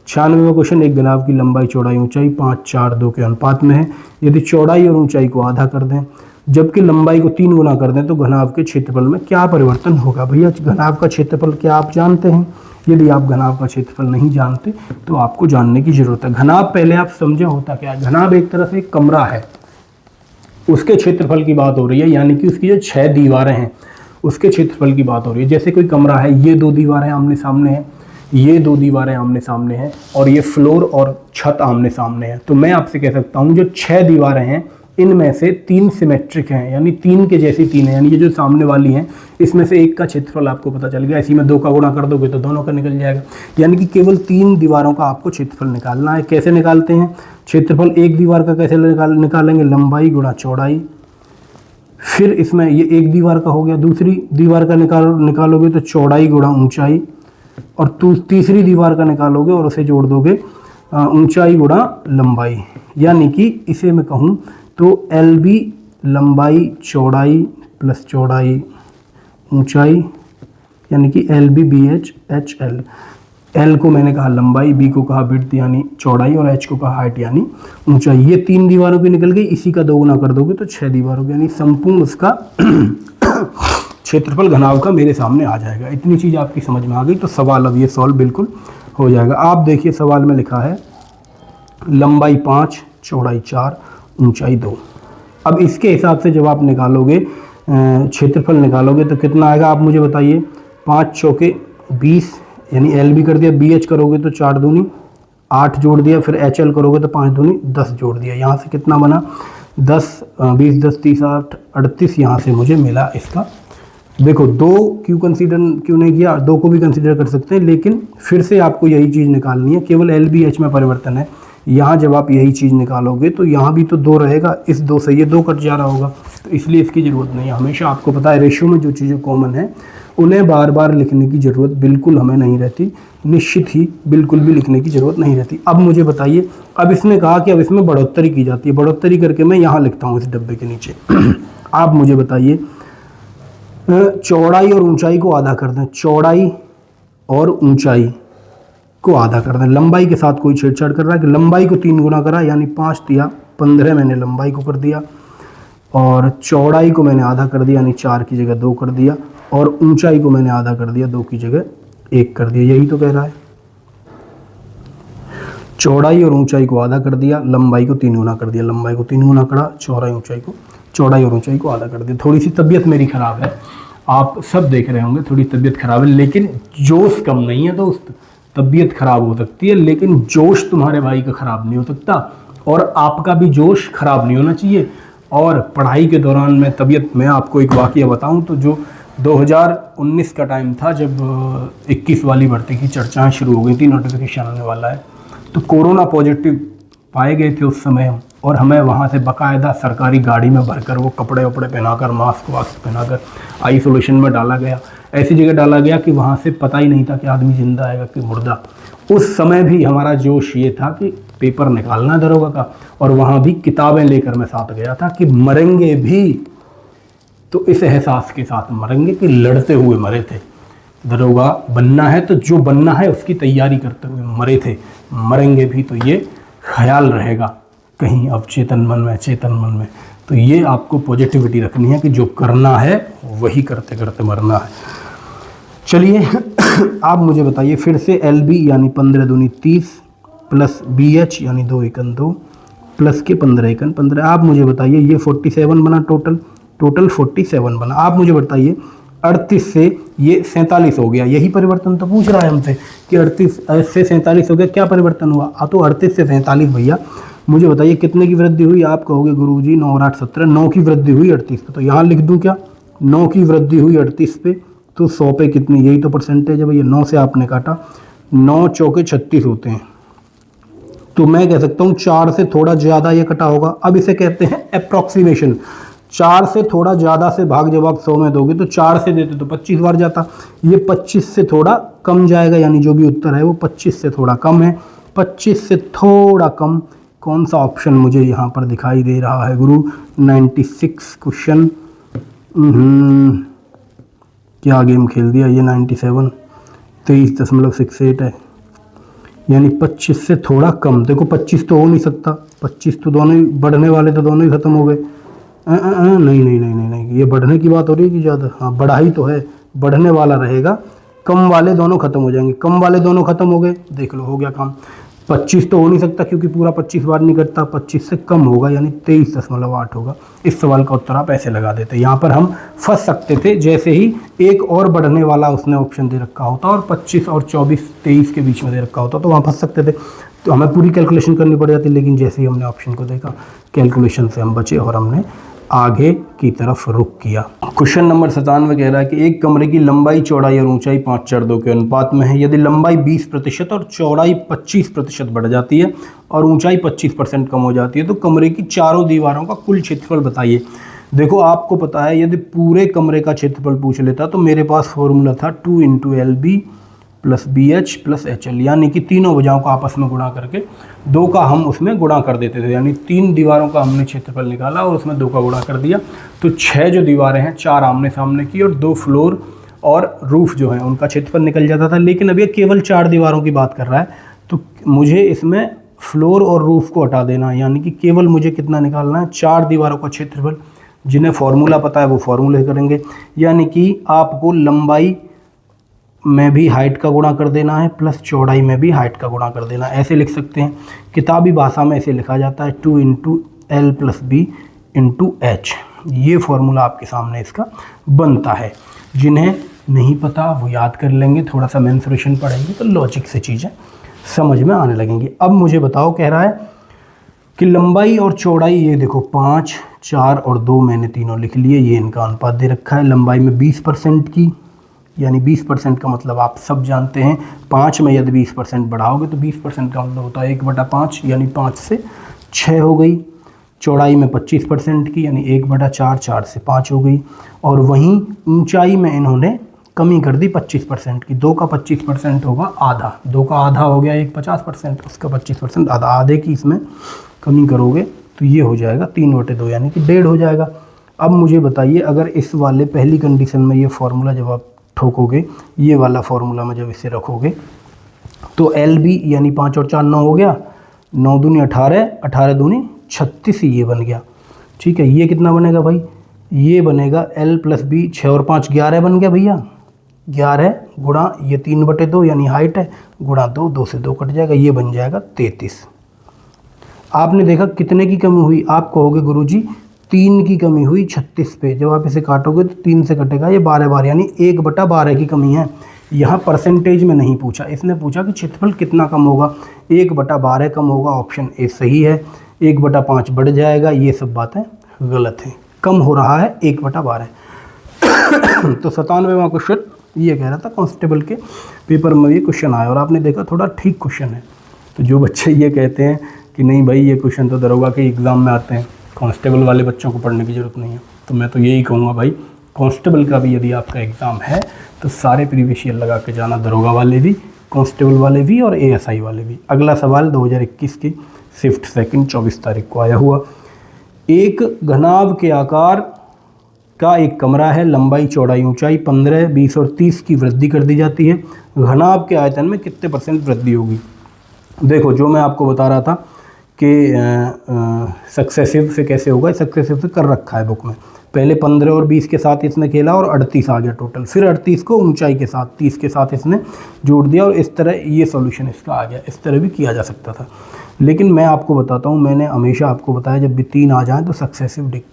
96वां क्वेश्चन, एक घनाभ की लंबाई चौड़ाई ऊंचाई 5 4 2 के अनुपात में है। यदि चौड़ाई और ऊंचाई को आधा कर दें जबकि लंबाई को 3 गुना कर दें तो घनाभ के क्षेत्रफल में क्या परिवर्तन होगा। भैया घनाभ का क्षेत्रफल क्या आप जानते हैं? यदि आप घनाभ का क्षेत्रफल नहीं जानते तो आपको जानने की जरूरत है। घनाभ पहले आप समझे होता क्या है। घनाभ एक तरह से एक कमरा है, उसके क्षेत्रफल की बात हो रही है, यानी कि उसकी जो 6 दीवारें हैं उसके क्षेत्रफल की बात हो रही है। जैसे कोई कमरा है, ये 2 दीवारें आमने सामने हैं, ये 2 दीवारें आमने सामने हैं, और ये फ्लोर और छत आमने सामने है। तो मैं आपसे कह सकता हूँ जो 6 दीवारें हैं इनमें से 3 सिमेट्रिक हैं, यानी 3 के जैसी 3 है, यानी ये जो सामने वाली हैं इसमें से एक का क्षेत्रफल आपको पता चल गया। इसी में 2 का गुणा कर दोगे तो दोनों का निकल जाएगा, यानी कि केवल 3 दीवारों का आपको क्षेत्रफल निकालना है। कैसे निकालते हैं क्षेत्रफल? एक दीवार का कैसे निकालेंगे? लंबाई गुणा चौड़ाई। फिर इसमें ये एक दीवार का हो गया, दूसरी दीवार का निकालोगे तो चौड़ाई गुणा ऊंचाई, और तीसरी दीवार का निकालोगे और उसे जोड़ दोगे ऊंचाई गुणा लंबाई। यानी कि इसे मैं कहूँ तो LB लंबाई चौड़ाई प्लस चौड़ाई ऊंचाई, यानी कि LB BH HL। L को मैंने कहा लंबाई, B को कहा विड्थ यानी चौड़ाई, और H को कहा हाइट यानी ऊंचाई। ये 3 दीवारों की निकल गई, इसी का 2 गुना कर दोगे तो 6 दीवारों की, यानी संपूर्ण उसका क्षेत्रफल घनाभ का मेरे सामने आ जाएगा। इतनी चीज़ आपकी समझ में आ गई तो सवाल अब ये सॉल्व बिल्कुल हो जाएगा। आप देखिए सवाल में लिखा है लंबाई 5 चौड़ाई 4 ऊंचाई 2। अब इसके हिसाब से जब आप निकालोगे क्षेत्रफल निकालोगे तो कितना आएगा आप मुझे बताइए। 5 चौके 20, यानी LB कर दिया, BH करोगे तो 4 दूनी 8 जोड़ दिया, फिर HL करोगे तो 5 दूनी 10 जोड़ दिया। यहाँ से कितना बना 10 20 10 30 8 38, यहाँ से मुझे मिला इसका। देखो 2 क्यों नहीं किया, 2 को भी कंसीडर कर सकते हैं, लेकिन फिर से आपको यही चीज़ निकालनी है, केवल LBH में परिवर्तन है। यहाँ जब आप यही चीज़ निकालोगे तो यहाँ भी तो 2 रहेगा, इस 2 से ये 2 कट जा रहा होगा, तो इसलिए इसकी ज़रूरत नहीं है। हमेशा आपको पता है रेशियो में जो चीज़ें कॉमन है उन्हें बार बार लिखने की ज़रूरत बिल्कुल हमें नहीं रहती, निश्चित ही बिल्कुल भी लिखने की ज़रूरत नहीं रहती। अब मुझे बताइए, अब इसने कहा कि अब इसमें बढ़ोतरी की जाती है, बढ़ोतरी करके मैं यहाँ लिखता हूँ इस डब्बे के नीचे। आप मुझे बताइए चौड़ाई और ऊंचाई को आधा कर दें, चौड़ाई और ऊंचाई को आधा कर दें। लंबाई के साथ कोई छेड़छाड़ कर रहा है कि लंबाई को 3 गुना करा, यानी 5 दिया 15 मैंने लंबाई को कर दिया, और चौड़ाई को मैंने आधा कर दिया, यानी 4 की जगह 2 कर दिया, और ऊंचाई को मैंने आधा कर दिया, 2 की जगह 1 कर दिया। यही तो कह रहा है, चौड़ाई और ऊंचाई को आधा कर दिया, लंबाई को 3 गुना कर दिया, लंबाई को 3 गुना करा, चौड़ाई और ऊंचाई को आधा कर दिया। थोड़ी सी तबीयत मेरी ख़राब है, आप सब देख रहे होंगे, थोड़ी तबीयत ख़राब है, लेकिन जोश कम नहीं है दोस्त। तबीयत ख़राब हो सकती है लेकिन जोश तुम्हारे भाई का ख़राब नहीं हो सकता, और आपका भी जोश ख़राब नहीं होना चाहिए। और पढ़ाई के दौरान में तबीयत, मैं आपको एक वाक़या बताऊं तो जो 2019 का टाइम था जब 21 वाली भर्ती की चर्चाएं शुरू हो गई थी, नोटिफिकेशन आने वाला है, तो कोरोना पॉजिटिव पाए गए थे उस समय, और हमें वहाँ से बाकायदा सरकारी गाड़ी में भरकर वो कपड़े वपड़े पहनाकर मास्क वास्क पहनाकर आइसोलेशन में डाला गया। ऐसी जगह डाला गया कि वहाँ से पता ही नहीं था कि आदमी जिंदा आएगा कि मुर्दा। उस समय भी हमारा जोश ये था कि पेपर निकालना दरोगा का, और वहाँ भी किताबें लेकर मैं साथ गया था कि मरेंगे भी तो इस एहसास के साथ मरेंगे कि लड़ते हुए मरे थे। दरोगा बनना है तो जो बनना है उसकी तैयारी करते हुए मरे थे, मरेंगे भी तो ये ख्याल रहेगा कहीं अब चेतन मन में, चेतन मन में। तो ये आपको पॉजिटिविटी रखनी है कि जो करना है वही करते करते मरना है। चलिए आप मुझे बताइए फिर से LB यानी 15 दूनी 30 प्लस BH यानी 2 एकन 2 प्लस के 15 एकन 15। आप मुझे बताइए ये 47 बना, टोटल 47 बना। आप मुझे बताइए 38 से ये 47 हो गया, यही परिवर्तन तो पूछ रहा है हमसे कि 38 से 47 हो गया, क्या परिवर्तन हुआ? तो 38 से 47 भैया मुझे बताइए कितने की वृद्धि हुई? आप कहोगे गुरुजी 9 और 8 17, 9 की वृद्धि हुई 38 पे, तो यहाँ लिख दूँ क्या? 9 की वृद्धि हुई 38 पे, तो 100 पे कितनी? यही तो परसेंटेज है भैया। 9 से आपने काटा, 9 चौके 36 होते हैं, तो मैं कह सकता हूँ 4 से थोड़ा ज़्यादा ये कटा होगा। अब इसे कहते हैं अप्रॉक्सीमेशन। 4 से थोड़ा ज़्यादा से भाग जब आप 100 में दोगे तो 4 से देते तो 25 बार जाता, ये 25 से थोड़ा कम जाएगा, यानी जो भी उत्तर है वो 25 से थोड़ा कम है। 25 से थोड़ा कम कौन सा ऑप्शन मुझे यहाँ पर दिखाई दे रहा है गुरु? 96 क्वेश्चन, क्या गेम खेल दिया ये। 97 23.68 है, यानी 25 से थोड़ा कम। देखो 25 तो हो नहीं सकता, 25 तो दोनों ही बढ़ने वाले तो दोनों ही खत्म हो गए। नहीं नहीं नहीं नहीं नहीं, ये बढ़ने की बात हो रही है कि ज़्यादा? हाँ बढ़ाई तो है, बढ़ने वाला रहेगा, कम वाले दोनों खत्म हो जाएंगे। कम वाले दोनों खत्म हो गए, देख लो हो गया काम। 25 तो हो नहीं सकता क्योंकि पूरा 25 बार नहीं करता, 25 से कम होगा यानी 23.8 होगा। इस सवाल का उत्तर आप ऐसे लगा देते। यहाँ पर हम फंस सकते थे जैसे ही एक और बढ़ने वाला उसने ऑप्शन दे रखा होता और 25 और 24 23 के बीच में दे रखा होता तो वहाँ फंस सकते थे, तो हमें पूरी कैलकुलेशन करनी पड़ जाती। लेकिन जैसे ही हमने ऑप्शन को देखा कैलकुलेशन से हम बचे और हमने आगे की तरफ रुख किया। क्वेश्चन नंबर 97 कह रहा है कि एक कमरे की लंबाई, चौड़ाई और ऊंचाई 5:2 के अनुपात में है। यदि लंबाई 20% और चौड़ाई 25% बढ़ जाती है और ऊंचाई 25% कम हो जाती है तो कमरे की चारों दीवारों का कुल क्षेत्रफल बताइए। देखो आपको पता है यदि पूरे कमरे का क्षेत्रफल पूछ लेता तो मेरे पास फॉर्मूला था 2 × LB + BH + HL, यानी कि तीनों भुजाओं को आपस में गुणा करके 2 का हम उसमें गुणा कर देते थे। यानी 3 दीवारों का हमने क्षेत्रफल निकाला और उसमें 2 का गुणा कर दिया तो 6 जो दीवारें हैं 4 आमने सामने की और 2 फ्लोर और रूफ जो है उनका क्षेत्रफल निकल जाता था। लेकिन अब ये केवल 4 दीवारों की बात कर रहा है तो मुझे इसमें फ्लोर और रूफ को हटा देना है, यानी कि केवल मुझे कितना निकालना है 4 दीवारों का क्षेत्रफल। जिन्हें फॉर्मूला पता है वो फॉर्मूले करेंगे, यानी कि आपको लंबाई में भी हाइट का गुणा कर देना है प्लस चौड़ाई में भी हाइट का गुणा कर देना है। ऐसे लिख सकते हैं, किताबी भाषा में ऐसे लिखा जाता है 2 × L + B × H। ये फॉर्मूला आपके सामने इसका बनता है। जिन्हें नहीं पता वो याद कर लेंगे, थोड़ा सा मेंसुरेशन पढ़ेंगे तो लॉजिक से चीज़ें समझ में आने लगेंगी। अब मुझे बताओ, कह रहा है कि लंबाई और चौड़ाई, ये देखो 5, 4 और 2 मैंने तीनों लिख लिए, ये इनका अनुपात दे रखा है। लंबाई में 20% की, यानी 20% का मतलब आप सब जानते हैं 5 में यदि 20% बढ़ाओगे तो 20% का मतलब होता है 1/5, यानी 5 से 6 हो गई। चौड़ाई में 25% की, यानी 1/4, 4 से 5 हो गई। और वहीं ऊंचाई में इन्होंने कमी कर दी 25% की। 2 का 25% होगा आधा, 2 का आधा हो गया 50%, उसका 25% आधा, आधे की इसमें कमी करोगे तो ये हो जाएगा 3/2, यानी कि 1.5 हो जाएगा। अब मुझे बताइए, अगर इस वाले पहली कंडीशन में ये फार्मूला जब आप ठोकोगे, ये वाला फार्मूला में जब इसे रखोगे तो LB यानी 5 और 4 9 हो गया, 9 दूनी 18, 18 दूनी 36, ये बन गया। ठीक है, ये कितना बनेगा भाई, ये बनेगा L + B, 6 और 5 11 बन गया भैया। 11 गुणा ये 3/2 यानी हाइट है, गुणा 2, 2 से 2 कट जाएगा, ये बन जाएगा 33। आपने देखा कितने की कमी हुई, आप कहोगे गुरुजी 3 की कमी हुई 36 पे। जब आप इसे काटोगे तो 3 से कटेगा ये 12 बार, यानी 1/12 की कमी है। यहाँ परसेंटेज में नहीं पूछा, इसने पूछा कि क्षेत्रफल कितना कम होगा। 1/12 कम होगा, ऑप्शन ए सही है। 1/5 बढ़ जाएगा, ये सब बातें गलत हैं। कम हो रहा है 1/12। तो 97वां क्वेश्चन ये कह रहा था कांस्टेबल के पेपर में ये क्वेश्चन आया और आपने देखा थोड़ा ठीक क्वेश्चन है। तो जो बच्चे ये कहते हैं कि नहीं भाई ये क्वेश्चन तो दरोगा के एग्ज़ाम में आते हैं, कांस्टेबल वाले बच्चों को पढ़ने की ज़रूरत नहीं है, तो मैं तो यही कहूँगा भाई कांस्टेबल का भी यदि आपका एग्ज़ाम है तो सारे प्रीवियस ईयर लगा के जाना, दरोगा वाले भी, कांस्टेबल वाले भी और ASI वाले भी। अगला सवाल 2021 की शिफ्ट सेकंड 24 तारीख को आया हुआ। एक घनाभ के आकार का एक कमरा है, लंबाई, चौड़ाई, ऊंचाई 15, 20 और 30 की वृद्धि कर दी जाती है। घनाभ के आयतन में कितने % वृद्धि होगी। देखो जो मैं आपको बता रहा था कि सक्सेसिव से कैसे होगा, सक्सेसिव से कर रखा है बुक में। पहले 15 और 20 के साथ इसने खेला और 38 आ गया टोटल, फिर 38 को ऊंचाई के साथ 30 के साथ इसने जोड़ दिया और इस तरह ये सॉल्यूशन इसका आ गया। इस तरह भी किया जा सकता था, लेकिन मैं आपको बताता हूँ, मैंने हमेशा आपको बताया जब भी 3 आ जाए तो सक्सेसिव डिक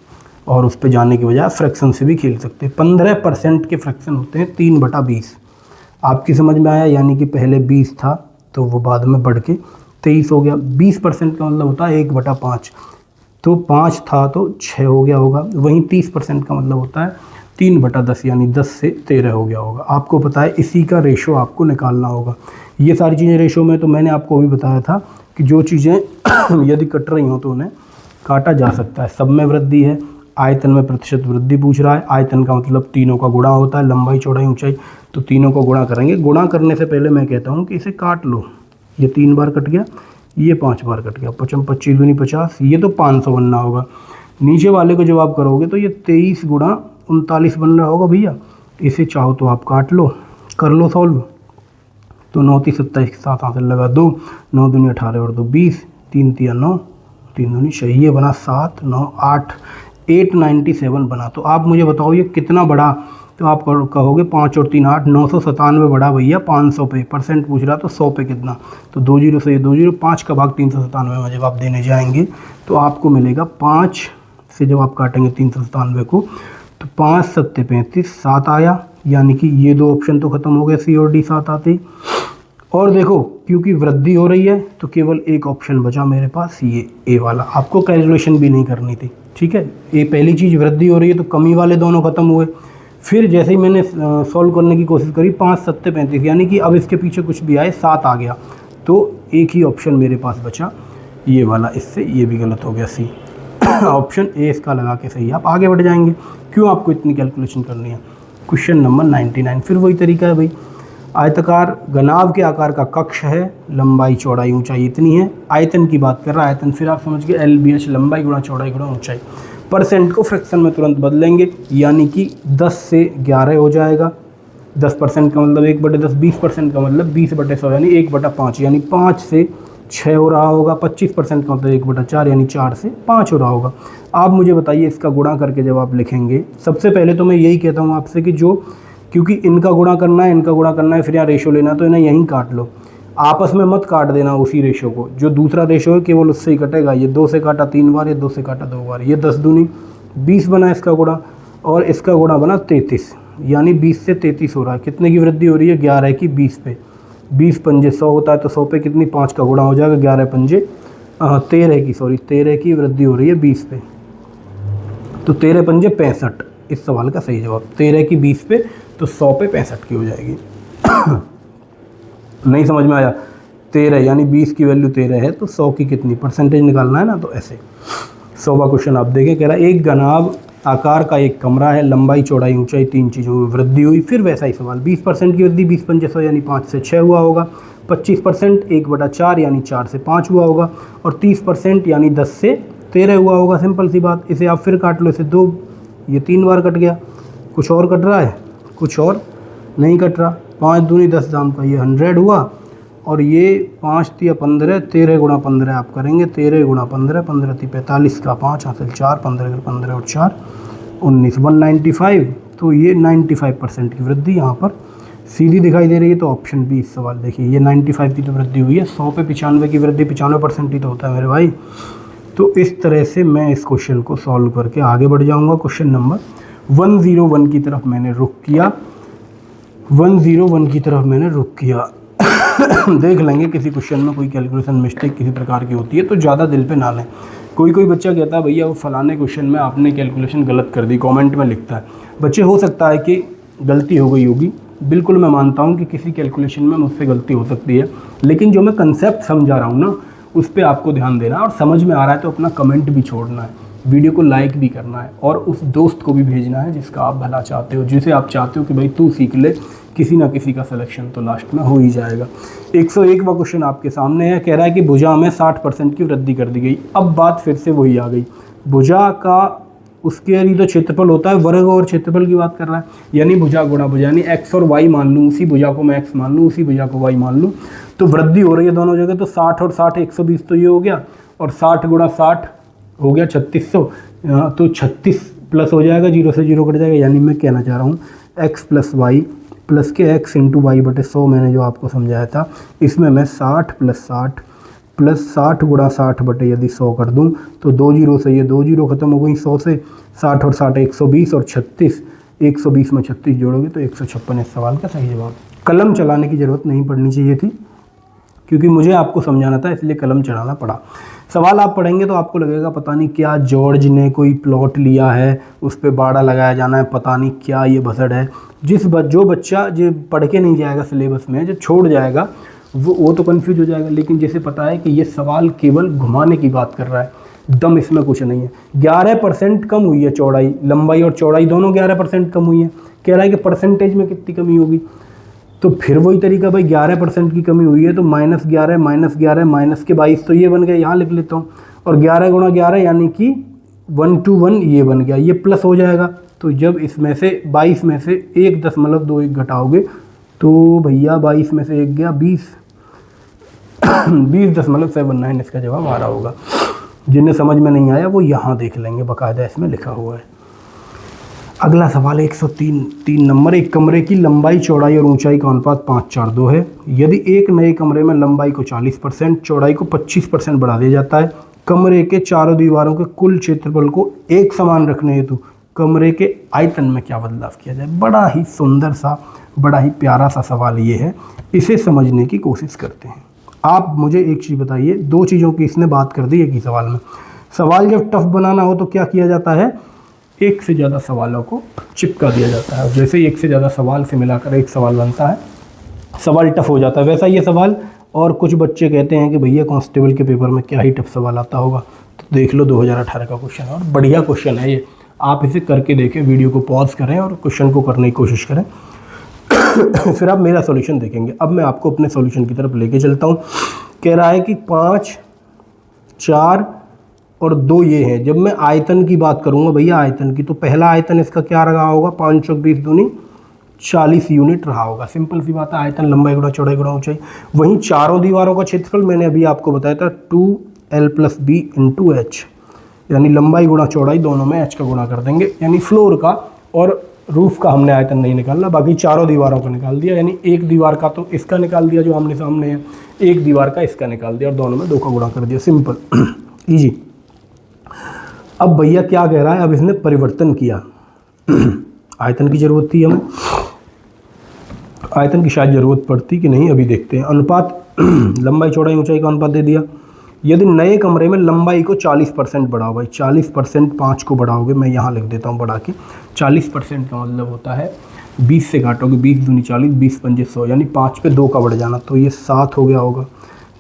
और उस पर जाने की बजाय फ्रैक्शन से भी खेल सकते हैं। 15% के फ्रैक्शन होते हैं 3/20। आपकी समझ में आया, यानी कि पहले 20 था तो वो बाद में बढ़ के 23 हो गया। 20% का मतलब होता है 1/5, तो 5 था तो 6 हो गया होगा। वहीं 30% का मतलब होता है 3/10, यानी 10 से 13 हो गया होगा। आपको पता है इसी का रेशो आपको निकालना होगा। ये सारी चीज़ें रेशो में, तो मैंने आपको भी बताया था कि जो चीज़ें यदि कट रही हों तो उन्हें काटा जा सकता है। सब में वृद्धि है, आयतन में प्रतिशत वृद्धि पूछ रहा है। आयतन का मतलब तीनों का गुणा होता है, लंबाई, चौड़ाई, ऊंचाई, तो तीनों को गुणा करेंगे। गुणा करने से पहले मैं कहता हूँ कि इसे काट लो। ये 3 बार कट गया, ये 5 बार कट गया, 25 दूनी 50, ये तो 500 बनना होगा। नीचे वाले को जब आप करोगे तो ये 23 गुणा 39 बन रहा होगा भैया। इसे चाहो तो आप काट लो, कर लो सॉल्व। तो 9 × 27 के साथ आंसर लगा 2, 9 दूनी 18 और 2 20, 3 × 9, 3 दूनी 6, ये बना 7, 9, 8, 897 बना। तो आप मुझे बताओ ये कितना बड़ा तो आप कहोगे 5 और 3 8, 997 बढ़ा भैया 500 पे, परसेंट पूछ रहा तो 100 पे कितना, तो 2 जीरो से ये 2 जीरो, 5 का भाग 397 में जब आप देने जाएंगे तो आपको मिलेगा 5 से जब आप काटेंगे 397 को तो 5 7 35 7 आया, यानी कि ये 2 ऑप्शन तो खत्म हो गए, सी और डी 7 आते ही। और देखो क्योंकि वृद्धि हो रही है तो केवल एक ऑप्शन बचा मेरे पास, ये ए वाला, आपको कैलकुलेशन भी नहीं करनी थी, ठीक है। ये पहली चीज़ वृद्धि हो रही है तो कमी वाले दोनों खत्म हुए। फिर जैसे ही मैंने सॉल्व करने की कोशिश करी 5 7 35, यानी कि अब इसके पीछे कुछ भी आए 7 आ गया, तो एक ही ऑप्शन मेरे पास बचा ये वाला, इससे ये भी गलत हो गया सी। ऑप्शन ए इसका लगा के सही, आप आगे बढ़ जाएंगे। क्यों आपको इतनी कैलकुलेशन करनी है। क्वेश्चन नंबर 99, फिर वही तरीका है भाई, आयताकार घनाभ के आकार का कक्ष है, लंबाई चौड़ाई ऊंचाई इतनी है, आयतन की बात कर रहा है, आयतन फिर आप समझ गए LBH, लंबाई गुणा चौड़ाई गुणा ऊंचाई। परसेंट को फ्रैक्शन में तुरंत बदलेंगे, यानी कि 10 से 11 हो जाएगा। 10% का मतलब 1/10, 20% का मतलब 20/100 यानी 1/5, यानी 5 से 6 हो रहा होगा। 25% का मतलब 1/4 यानी 4 से 5 हो रहा होगा। आप मुझे बताइए इसका गुणा करके जब आप लिखेंगे, सबसे पहले तो मैं यही कहता हूँ आपसे कि क्योंकि इनका गुणा करना है, फिर यहाँ रेशो लेना, तो इन्हें यहीं काट लो, आपस में मत काट देना उसी रेशो को, जो दूसरा रेशो है केवल उससे ही कटेगा। ये 2 से काटा 3 बार, ये 2 से काटा 2 बार, ये 10 दूनी 20 बना इसका गुणा, और इसका गुणा बना 33, यानी 20 से 33 हो रहा है। कितने की वृद्धि हो रही है, 11 की 20 पे, 20 पंजे 100 होता है, तो 100 पे कितनी 5 का गुणा हो जाएगा, 11 पंजे 13 की वृद्धि हो रही है 20 पे, तो 13 पंजे 65, इस सवाल का सही जवाब 13 की 20 पे, तो 100 पे 65 की हो जाएगी। नहीं समझ में आया, 13 यानी 20 की वैल्यू 13 है तो 100 की कितनी परसेंटेज निकालना है ना, तो ऐसे 100वां क्वेश्चन आप देखें, कह रहा है एक घनाभ आकार का एक कमरा है, लंबाई चौड़ाई ऊंचाई 3 चीज़ों में वृद्धि हुई। फिर वैसा ही सवाल, 20% की वृद्धि, 20 पंजे 100 यानी 5 से 6 हुआ होगा। 25% 1/4 यानी 4 से 5 हुआ होगा, और 30% यानी 10 से 13 हुआ होगा। सिंपल सी बात, इसे आप फिर काट लो, इसे 2, ये 3 बार कट गया। कुछ और कट रहा है, कुछ और नहीं कट रहा। 5 दूनी 10 दाम का ये 100 हुआ, और ये 5 तिया 15, 13 गुणा 15 आप करेंगे, 13 गुणा 15, 15 ती 45 का 5 हासिल 4, 15 और 4 19, 195। तो ये 95% की वृद्धि यहाँ पर सीधी दिखाई दे रही है, तो ऑप्शन बी इस सवाल। देखिए ये 95 की तो वृद्धि हुई है, 100 पे 95 की वृद्धि 95% ही तो होता है मेरे भाई। तो इस तरह से मैं इस क्वेश्चन को सॉल्व करके आगे बढ़ जाऊँगा। क्वेश्चन नंबर 101 की तरफ मैंने रुख किया, 101 की तरफ मैंने रुख किया। देख लेंगे किसी क्वेश्चन में कोई कैलकुलेशन मिस्टेक किसी प्रकार की होती है तो ज़्यादा दिल पे ना लें। कोई बच्चा कहता है भैया वो फलाने क्वेश्चन में आपने कैलकुलेशन गलत कर दी, कमेंट में लिखता है। बच्चे हो सकता है कि गलती हो गई होगी, बिल्कुल मैं मानता हूँ कि किसी कैलकुलेशन में मुझसे गलती हो सकती है, लेकिन जो मैं कंसेप्ट समझा रहा हूँ ना उस पर आपको ध्यान देना है, और समझ में आ रहा है तो अपना कमेंट भी छोड़ना है, वीडियो को लाइक भी करना है, और उस दोस्त को भी भेजना है जिसका आप भला चाहते हो, जिसे आप चाहते हो कि भाई तू सीख ले, किसी ना किसी का सिलेक्शन तो लास्ट में हो ही जाएगा। 101वां क्वेश्चन आपके सामने है, कह रहा है कि भुजा में 60% की वृद्धि कर दी गई। अब बात फिर से वही आ गई, भुजा का उसके ही तो क्षेत्रफल होता है, वर्ग और क्षेत्रफल की बात कर रहा है, यानी भुजा गुणा भुजा, यानी x और y मान लूँ, उसी भुजा को मैं x मान लूँ, उसी भुजा को y मान लूँ, तो वृद्धि हो रही है दोनों जगह। तो 60 और 60 120 तो ये हो गया, और 60 गुणा 60 हो गया 3600, तो 36 प्लस हो जाएगा, 0 से 0 कट जाएगा, यानी मैं कहना चाह रहा हूँ x प्लस वाई प्लस के x इंटू वाई बटे 100 मैंने जो आपको समझाया था, इसमें मैं 60 प्लस 60 गुणा 60 बटे यदि 100 कर दूं तो 2 जीरो से ये 2 जीरो खत्म हो गई, 100 से 60 और 60 120, और 36 120 में 36 जोड़ोगे तो 156 इस सवाल का सही जवाब। कलम चलाने की ज़रूरत नहीं पड़नी चाहिए थी, क्योंकि मुझे आपको समझाना था इसलिए कलम चढ़ाना पड़ा। सवाल आप पढ़ेंगे तो आपको लगेगा पता नहीं क्या जॉर्ज ने कोई प्लॉट लिया है, उस पर बाड़ा लगाया जाना है, पता नहीं क्या ये भसड़ है। जो बच्चा जो पढ़ के नहीं जाएगा सिलेबस में, जो छोड़ जाएगा वो तो कन्फ्यूज हो जाएगा, लेकिन जिसे पता है कि ये सवाल केवल घुमाने की बात कर रहा है, दम इसमें कुछ नहीं है। 11% कम हुई है चौड़ाई, लंबाई और चौड़ाई दोनों 11% कम हुई है। कह रहा है कि परसेंटेज में कितनी कमी होगी, तो फिर वही तरीका भाई, 11% की कमी हुई है तो -11 माइनस के 22 तो ये बन गया, यहाँ लिख लेता हूँ, और 11 गुणा 11 यानी कि 1 to 1 ये बन गया, ये प्लस हो जाएगा। तो जब इसमें से 22 में से 1.21 घटाओगे तो भैया 22 में से 1 गया 20.79 इसका जवाब आ रहा होगा। जिन्हें समझ में नहीं आया वो यहाँ देख लेंगे, बाकायदा इसमें लिखा हुआ है। अगला सवाल 103 नंबर। एक कमरे की लंबाई चौड़ाई और ऊंचाई का अनुपात 5:4:2 है। यदि एक नए कमरे में लंबाई को 40%, चौड़ाई को 25% बढ़ा दिया जाता है, कमरे के चारों दीवारों के कुल क्षेत्रफल को एक समान रखने हेतु कमरे के आयतन में क्या बदलाव किया जाए। बड़ा ही सुंदर सा, बड़ा ही प्यारा सा सवाल ये है। इसे समझने की कोशिश करते हैं। आप मुझे एक चीज़ बताइए, दो चीज़ों की इसने बात कर दी एक ही सवाल में। सवाल जब टफ बनाना हो तो क्या किया जाता है, एक से ज़्यादा सवालों को चिपका दिया जाता है। जैसे एक से ज़्यादा सवाल से मिलाकर एक सवाल बनता है, सवाल टफ हो जाता है। वैसा ये सवाल, और कुछ बच्चे कहते हैं कि भैया कांस्टेबल के पेपर में क्या ही टफ सवाल आता होगा, तो देख लो 2018 का क्वेश्चन है और बढ़िया क्वेश्चन है ये। आप इसे करके देखें, वीडियो को पॉज करें और क्वेश्चन को करने की कोशिश करें। फिर आप मेरा सॉल्यूशन देखेंगे। अब मैं आपको अपने सॉल्यूशन की तरफ लेके चलता हूँ। कह रहा है कि 5, 4 और 2 ये है। जब मैं आयतन की बात करूँगा भैया, आयतन की, तो पहला आयतन इसका क्या रहा होगा, 5 चौक 20 दूनी 40 यूनिट रहा होगा। सिंपल सी बात है, आयतन लंबाई गुणा चौड़ाई गुणा ऊंचाई। वहीं चारों दीवारों का क्षेत्रफल मैंने अभी आपको बताया था 2l+b × h, यानी लंबाई गुणा चौड़ाई दोनों में h का गुणा कर देंगे, यानी फ्लोर का और रूफ का हमने आयतन नहीं निकालना, बाकी चारों दीवारों का निकाल दिया। यानी एक दीवार का तो इसका निकाल दिया जो आमने सामने है, एक दीवार का इसका निकाल दिया और दोनों में 2 का गुणा कर दिया। Simple easy. अब भैया क्या कह रहा है, अब इसने परिवर्तन किया। आयतन की ज़रूरत थी हमें, आयतन की शायद ज़रूरत पड़ती कि नहीं, अभी देखते हैं। अनुपात लंबाई चौड़ाई ऊंचाई का अनुपात दे दिया। यदि नए कमरे में लंबाई को 40% बढ़ाओ, भाई 40% 5 को बढ़ाओगे, मैं यहाँ लिख देता हूँ बढ़ा के। 40% का मतलब होता है 20 से काटोगे, 20 दूनी 40, 20 पंजे 100, यानी 5 पे 2 का बढ़ जाना, तो ये 7 हो गया होगा।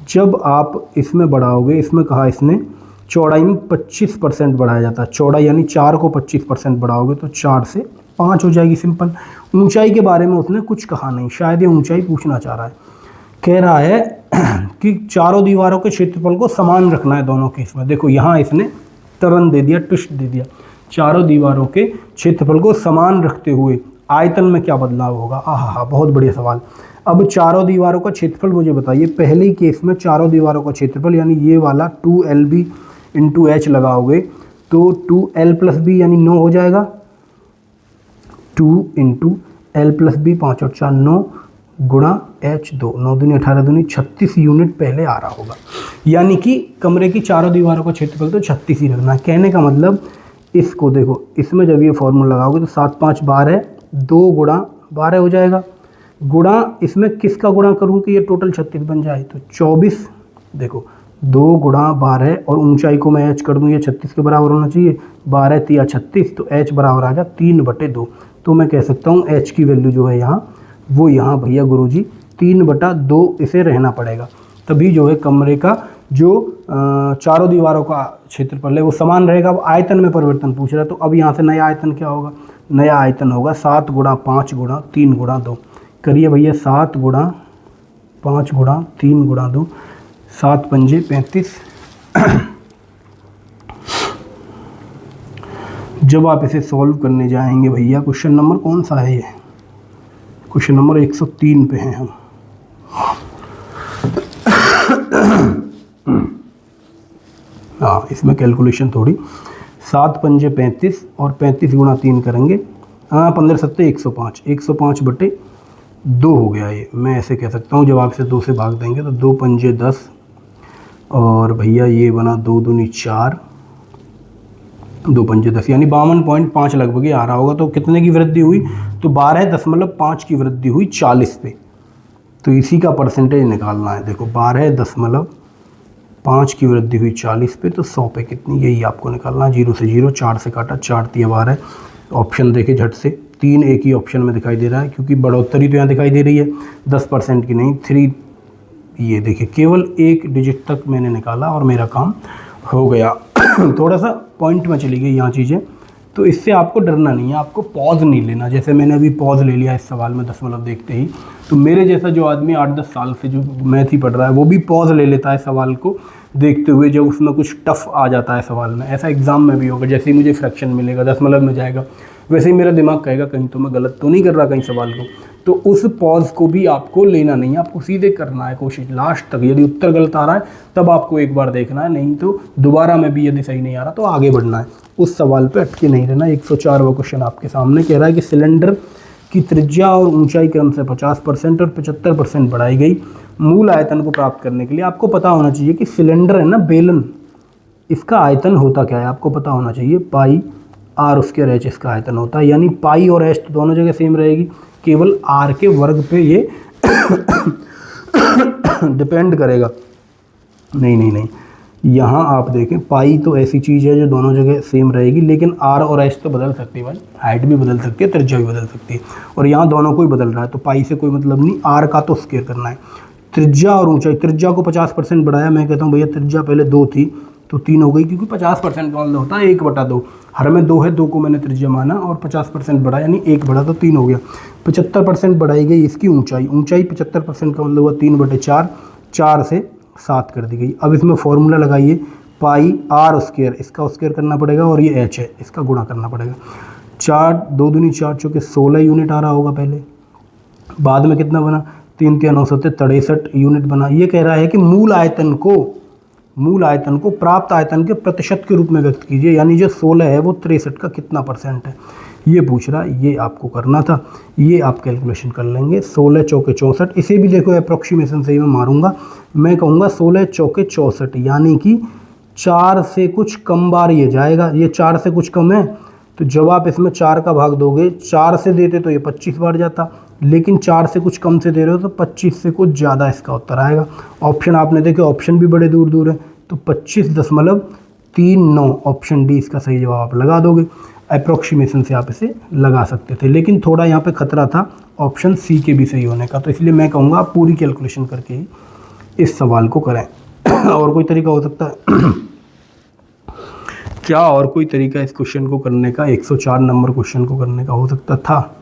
जब आप इसमें बढ़ाओगे, इसमें कहा इसने चौड़ाई में 25% बढ़ाया जाता है। चौड़ाई यानी 4 को 25% बढ़ाओगे तो 4 से 5 हो जाएगी। सिंपल। ऊंचाई के बारे में उसने कुछ कहा नहीं, शायद ये ऊंचाई पूछना चाह रहा है। कह रहा है कि चारों दीवारों के क्षेत्रफल को समान रखना है दोनों केस में। देखो यहाँ इसने टर्न दे दिया, ट्विस्ट दे दिया। चारों दीवारों के क्षेत्रफल को समान रखते हुए आयतन में क्या बदलाव होगा। आहा, बहुत बढ़िया सवाल। अब चारों दीवारों का क्षेत्रफल मुझे बताइए। पहले केस में चारों दीवारों का क्षेत्रफल यानी ये वाला 2lb × h लगाओगे तो 2l+b यानी 9 हो जाएगा। 2 × l+b 5 और 4 9 गुणा h 2, 9 दूनी 18 दूनी 36 यूनिट पहले आ रहा होगा। यानी कि कमरे की चारों दीवारों का क्षेत्रफल तो 36 ही रखना है। कहने का मतलब इसको देखो, इसमें जब ये फॉर्मूला लगाओगे तो 7 5 12, 2 गुणा 12 हो जाएगा। गुणा इसमें किसका गुणा करूँ कि ये टोटल 36 बन जाए, तो 24। देखो 2 गुणा 12 और ऊंचाई को मैं h कर दूँ, ये 36 के बराबर होना चाहिए। 12 × 36, तो h बराबर आ गया 3/2। तो मैं कह सकता हूँ h की वैल्यू जो है यहाँ, वो यहाँ भैया गुरुजी 3/2 इसे रहना पड़ेगा। तभी जो है कमरे का जो चारों दीवारों का क्षेत्रफल है वो समान रहेगा। अब आयतन में परिवर्तन पूछ रहा है, तो अब यहाँ से नया आयतन क्या होगा, नया आयतन होगा 7 गुणा 5 गुणा 3 गुणा 2। करिए भैया, 7 गुणा 5 गुणा 3 गुणा 2, 7 पंजे 35। जब आप इसे सॉल्व करने जाएंगे भैया, क्वेश्चन नंबर कौन सा है ये, क्वेश्चन नंबर 103 पे हैं हम। हाँ, इसमें कैलकुलेशन थोड़ी, 7 पंजे 35 और 35 गुणा 3 करेंगे, हाँ 15 सत्ते 105, 105/2 हो गया ये। मैं ऐसे कह सकता हूँ, जब आप इसे 2 से भाग देंगे तो 2 पंजे 10 और भैया ये बना 2 दूनी 4, 2 पंजे 10, यानी 52.5 लगभग आ रहा होगा। तो कितने की वृद्धि हुई, तो 12.5 की वृद्धि हुई 40 पे। तो इसी का परसेंटेज निकालना है। देखो 12.5 की वृद्धि हुई 40 पे, तो 100 पे कितनी, यही आपको निकालना है। 0 से 0, 4 से काटा, 4 × 12। ऑप्शन देखे झट से, 3 एक ही ऑप्शन में दिखाई दे रहा है, क्योंकि बढ़ोतरी तो यहाँ दिखाई दे रही है 10% की नहीं, 3। ये देखिए केवल 1 डिजिट तक मैंने निकाला और मेरा काम हो गया। थोड़ा सा पॉइंट में चली गई यहाँ चीज़ें, तो इससे आपको डरना नहीं है, आपको पॉज नहीं लेना। जैसे मैंने अभी पॉज ले लिया इस सवाल में दशमलव देखते ही, तो मेरे जैसा जो आदमी 8-10 साल से जो मैथ ही पढ़ रहा है वो भी पॉज ले लेता है सवाल को देखते हुए, जब उसमें कुछ टफ आ जाता है सवाल में। ऐसा एग्जाम में भी होगा, जैसे ही मुझे फ्रैक्शन मिलेगा, दशमलव में जाएगा, वैसे ही मेरा दिमाग कहेगा कहीं तो मैं गलत तो नहीं कर रहा कहीं सवाल को, तो उस पॉज को भी आपको लेना नहीं है, आपको सीधे करना है कोशिश लास्ट तक। यदि उत्तर गलत आ रहा है तब आपको एक बार देखना है, नहीं तो दोबारा में भी यदि सही नहीं आ रहा तो आगे बढ़ना है, उस सवाल पे अटके नहीं रहना। 104वां क्वेश्चन आपके सामने कह रहा है कि सिलेंडर की त्रिज्या और ऊंचाई क्रम से 50% और 75% बढ़ाई गई मूल आयतन को प्राप्त करने के लिए। आपको पता होना चाहिए कि सिलेंडर है ना, बेलन, इसका आयतन होता क्या है, आपको पता होना चाहिए। पाई आर स्क्वायर एच इसका आयतन होता है, यानी पाई और एच तो दोनों जगह सेम रहेगी, केवल आर के वर्ग पे ये डिपेंड करेगा। नहीं, यहाँ आप देखें पाई तो ऐसी चीज़ है जो दोनों जगह सेम रहेगी, लेकिन आर और एच तो बदल सकती है भाई, हाइट भी बदल सकती है, त्रिज्या भी बदल सकती है, और यहाँ दोनों को ही बदल रहा है, तो पाई से कोई मतलब नहीं, आर का तो स्क्वायर करना है। त्रिज्या और ऊंचाई, त्रिज्या को 50% बढ़ाया, मैं कहता हूँ भैया त्रिज्या पहले 2 थी तो 3 हो गई, क्योंकि 50% का मतलब होता है 1/2, हर में 2 है, 2 को मैंने त्रिज्या माना और 50% बढ़ा यानी 1 बढ़ा तो 3 हो गया। 75% बढ़ाई गई इसकी ऊंचाई, 75% का मतलब हुआ 3/4, 4 से 7 कर दी गई। अब इसमें फॉर्मूला लगाइए, पाई आर स्क्वायर, इसका स्क्वायर करना पड़ेगा, और ये एच है, इसका गुणा करना पड़ेगा। 4 2 दूनी 4 चौके 16 यूनिट आ रहा होगा पहले, बाद में कितना बना, 3 3 9 7 63 यूनिट बना। ये कह रहा है कि मूल आयतन को प्राप्त आयतन के प्रतिशत के रूप में व्यक्त कीजिए, यानी जो 16 है वो 63 का कितना % है, ये पूछ रहा है, ये आपको करना था, ये आप कैलकुलेशन कर लेंगे। 16 चौके 64, इसे भी देखो अप्रोक्सीमेशन से ही मैं मारूंगा, मैं कहूँगा 16 चौके 64, यानी कि 4 से कुछ कम बार ये जाएगा, ये 4 से कुछ कम है, तो जब आप इसमें 4 का भाग दोगे, 4 से देते तो ये 25 बार जाता, लेकिन 4 से कुछ कम से दे रहे हो तो 25 से कुछ ज़्यादा इसका उत्तर आएगा। ऑप्शन आपने देखे, ऑप्शन भी बड़े दूर दूर है, तो 25.39 ऑप्शन डी इसका सही जवाब आप लगा दोगे। अप्रोक्सीमेशन से आप इसे लगा सकते थे, लेकिन थोड़ा यहाँ पे खतरा था ऑप्शन सी के भी सही होने का, तो इसलिए मैं कहूँगा आप पूरी कैलकुलेशन करके ही इस सवाल को करें। और कोई तरीका हो सकता है क्या, और कोई तरीका इस क्वेश्चन को करने का, 104 नंबर क्वेश्चन को करने का हो सकता था?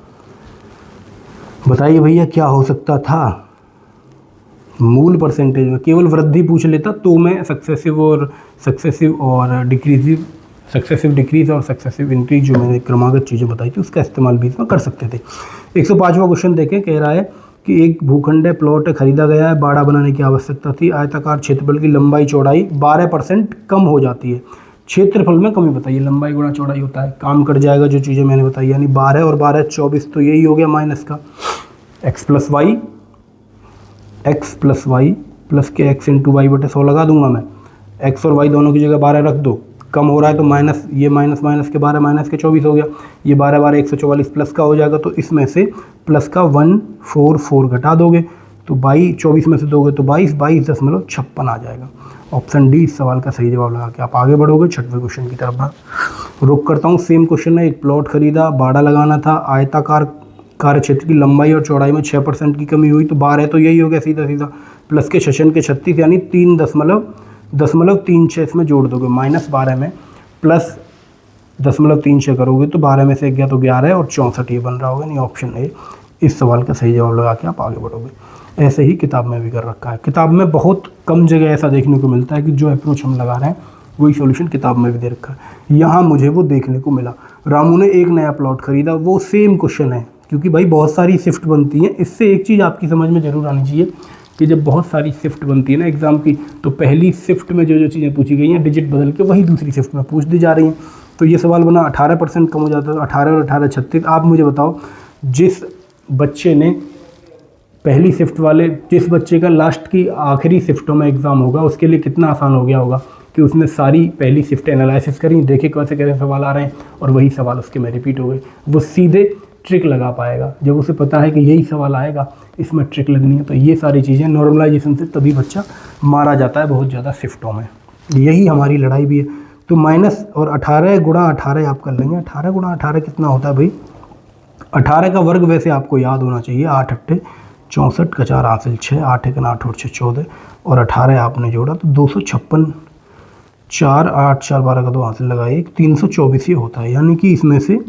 बताइए भैया क्या हो सकता था? मूल परसेंटेज में केवल वृद्धि पूछ लेता तो मैं सक्सेसिव और डिक्रीजिव, सक्सेसिव डिक्रीज और सक्सेसिव इंक्रीज जो मैंने क्रमागत चीज़ें बताई थी उसका इस्तेमाल भी इसमें कर सकते थे। 105वां क्वेश्चन देखें, कह रहा है कि एक भूखंड है, प्लॉट है, खरीदा गया है, बाड़ा बनाने की आवश्यकता थी, आयताकार क्षेत्रफल की लंबाई चौड़ाई 12% कम हो जाती है, क्षेत्रफल में कमी बताइए। लंबाई गुणा चौड़ाई होता है, काम कर जाएगा जो चीज़ें मैंने बताई, यानी 12 और 12 24, तो यही हो गया माइनस का x प्लस वाई प्लस के x इंटू वाई बटे 100 लगा दूंगा मैं, x और y दोनों की जगह 12 रख दो, कम हो रहा है तो माइनस, ये माइनस के 12 माइनस के 24 हो गया, ये 12 12 144 प्लस का हो जाएगा, तो इसमें से प्लस का 144 घटा दोगे तो 22, 24 में से दोगे तो 22.56 आ जाएगा। ऑप्शन डी इस सवाल का सही जवाब लगा के आप आगे बढ़ोगे 6वें क्वेश्चन की तरफ। रुक करता हूँ, सेम क्वेश्चन है, एक प्लॉट खरीदा, बाड़ा लगाना था, आयताकार कार्य क्षेत्र की लंबाई और चौड़ाई में 6% की कमी हुई, तो 12 तो यही हो गया सीधा सीधा, प्लस के 6 के 36 यानी 3.36 इसमें जोड़ दोगे, -12 में प्लस 0.36 करोगे तो 12 में से गया तो 11 और 64 ये बन रहा होगा, नहीं ऑप्शन ए इस सवाल का सही जवाब लगा के आप आगे बढ़ोगे। ऐसे ही किताब में भी कर रखा है, किताब में बहुत कम जगह ऐसा देखने को मिलता है कि जो अप्रोच हम लगा रहे हैं वही सॉल्यूशन किताब में भी दे रखा है, यहाँ मुझे वो देखने को मिला। रामू ने एक नया प्लॉट खरीदा, वो सेम क्वेश्चन है, क्योंकि भाई बहुत सारी शिफ्ट बनती हैं। इससे एक चीज़ आपकी समझ में ज़रूर आनी चाहिए कि जब बहुत सारी शिफ्ट बनती है ना एग्ज़ाम की, तो पहली शिफ्ट में जो चीज़ें पूछी गई हैं डिजिट बदल के वही दूसरी शिफ्ट में पूछ दी जा रही हैं। तो ये सवाल बना 18% कम हो जाता है, 18 और 18 36। आप मुझे बताओ, जिस बच्चे ने पहली शिफ्ट वाले, जिस बच्चे का लास्ट की आखिरी शिफ्टों में एग्ज़ाम होगा उसके लिए कितना आसान हो गया होगा कि उसने सारी पहली शिफ्ट एनालिसिस करी, देखे कैसे कैसे सवाल आ रहे हैं और वही सवाल उसके में रिपीट हो गए। वो सीधे ट्रिक लगा पाएगा, जब उसे पता है कि यही सवाल आएगा, इसमें ट्रिक लगनी है। तो ये सारी चीज़ें नॉर्मलाइजेशन से तभी बच्चा मारा जाता है बहुत ज़्यादा शिफ्टों में, यही हमारी लड़ाई भी है। तो माइनस और 18 गुणा 18 आप कर लेंगे, 18 गुणा 18 कितना होता है भाई, 18 का वर्ग वैसे आपको याद होना चाहिए, 8 8 64 का 4 हासिल 6, 8 1 8 और 6 14 और 18 आपने जोड़ा तो 256, 4 8 4 12 का 2 हासिल लगाइए 324 ही होता है, यानी कि इसमें से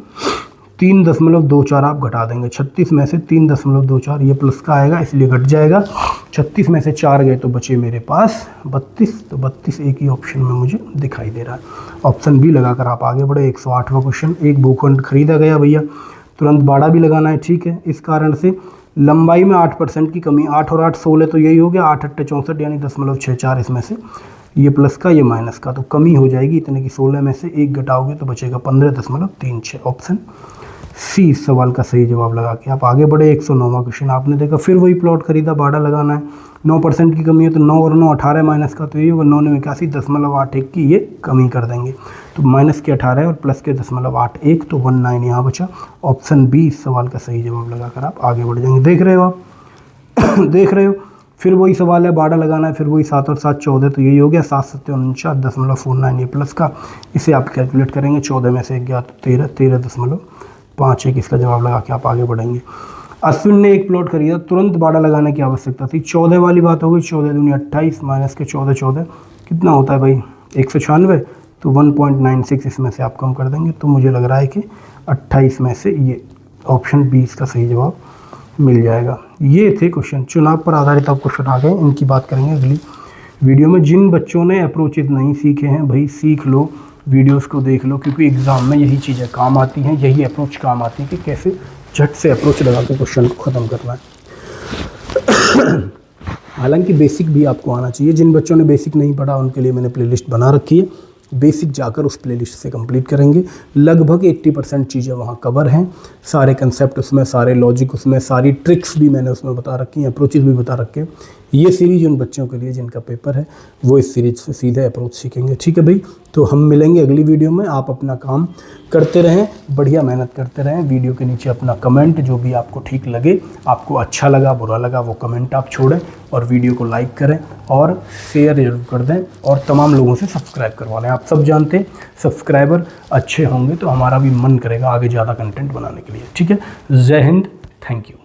3.24 आप घटा देंगे, 36 में से 3.24 ये प्लस का आएगा इसलिए घट जाएगा, 36 में से 4 गए तो बचे मेरे पास 32, तो 32 एक ही ऑप्शन में मुझे दिखाई दे रहा है। ऑप्शन बी लगाकर आप आगे बढ़े। 108वां क्वेश्चन, एक भूखंड खरीदा गया भैया, तुरंत बाड़ा भी लगाना है, ठीक है। इस कारण से लंबाई में 8% की कमी, 8 और 8 16 तो यही हो गया, 8 8 64 यानी 10.64 इसमें से, ये प्लस का ये माइनस का, तो कमी हो जाएगी इतने की 16 में से 1 घटाओगे तो बचेगा 15.36। ऑप्शन सी इस सवाल का सही जवाब लगा के आप आगे बढ़े। 109वां क्वेश्चन आपने देखा, फिर वही प्लॉट खरीदा, बाड़ा लगाना है, 9% की कमी है तो 9 और 9 18 माइनस का, तो ये होगा 9 9 81 0.81 की ये कमी कर देंगे, तो माइनस के 18 और प्लस के 0.81 तो 19 यहाँ बचा। ऑप्शन बी इस सवाल का सही जवाब लगाकर आप आगे बढ़ जाएंगे। देख रहे हो आप देख रहे हो, फिर वही सवाल है, बाड़ा लगाना है, फिर वही 7 और 7 14, तो यही हो गया 7 7 49 0.49 ये प्लस का, इसे आप कैलकुलेट करेंगे, 14 में से गया तो 13 13.51 इसका जवाब लगा के आप आगे बढ़ेंगे। अश्विन ने एक प्लॉट खरीदा, तुरंत बाड़ा लगाने की आवश्यकता थी, 14 वाली बात हो गई, 14 दूनी 28 माइनस के 14 14 कितना होता है भाई 196, तो 1.96 इसमें से आप कम कर देंगे, तो मुझे लग रहा है कि 28 में से ये ऑप्शन 20 का सही जवाब मिल जाएगा। ये थे क्वेश्चन, चुनाव पर आधारित आप क्वेश्चन आ गए, इनकी बात करेंगे अगली वीडियो में। जिन बच्चों ने अप्रोचेज नहीं सीखे हैं भाई सीख लो, वीडियोस को देख लो, क्योंकि एग्ज़ाम में यही चीज़ें काम आती हैं, यही अप्रोच काम आती है कि कैसे झट से अप्रोच लगा के क्वेश्चन को ख़त्म करना है। हालांकि बेसिक भी आपको आना चाहिए, जिन बच्चों ने बेसिक नहीं पढ़ा उनके लिए मैंने प्लेलिस्ट बना रखी है, बेसिक जाकर उस प्लेलिस्ट से कंप्लीट करेंगे। लगभग 80% चीज़ें वहाँ कवर हैं, सारे कंसेप्ट उसमें, सारे लॉजिक उसमें, सारी ट्रिक्स भी मैंने उसमें बता रखी हैं, अप्रोचेज भी बता रखे हैं। ये सीरीज उन बच्चों के लिए जिनका पेपर है वो इस सीरीज से सीधे अप्रोच सीखेंगे। ठीक है भाई, तो हम मिलेंगे अगली वीडियो में। आप अपना काम करते रहें, बढ़िया मेहनत करते रहें। वीडियो के नीचे अपना कमेंट जो भी आपको ठीक लगे, आपको अच्छा लगा बुरा लगा वो कमेंट आप छोड़ें, और वीडियो को लाइक करें और शेयर जरूर कर दें, और तमाम लोगों से सब्सक्राइब करवा लें। आप सब जानते हैं सब्सक्राइबर अच्छे होंगे तो हमारा भी मन करेगा आगे ज़्यादा कंटेंट बनाने के लिए। ठीक है, जय हिंद, थैंक यू।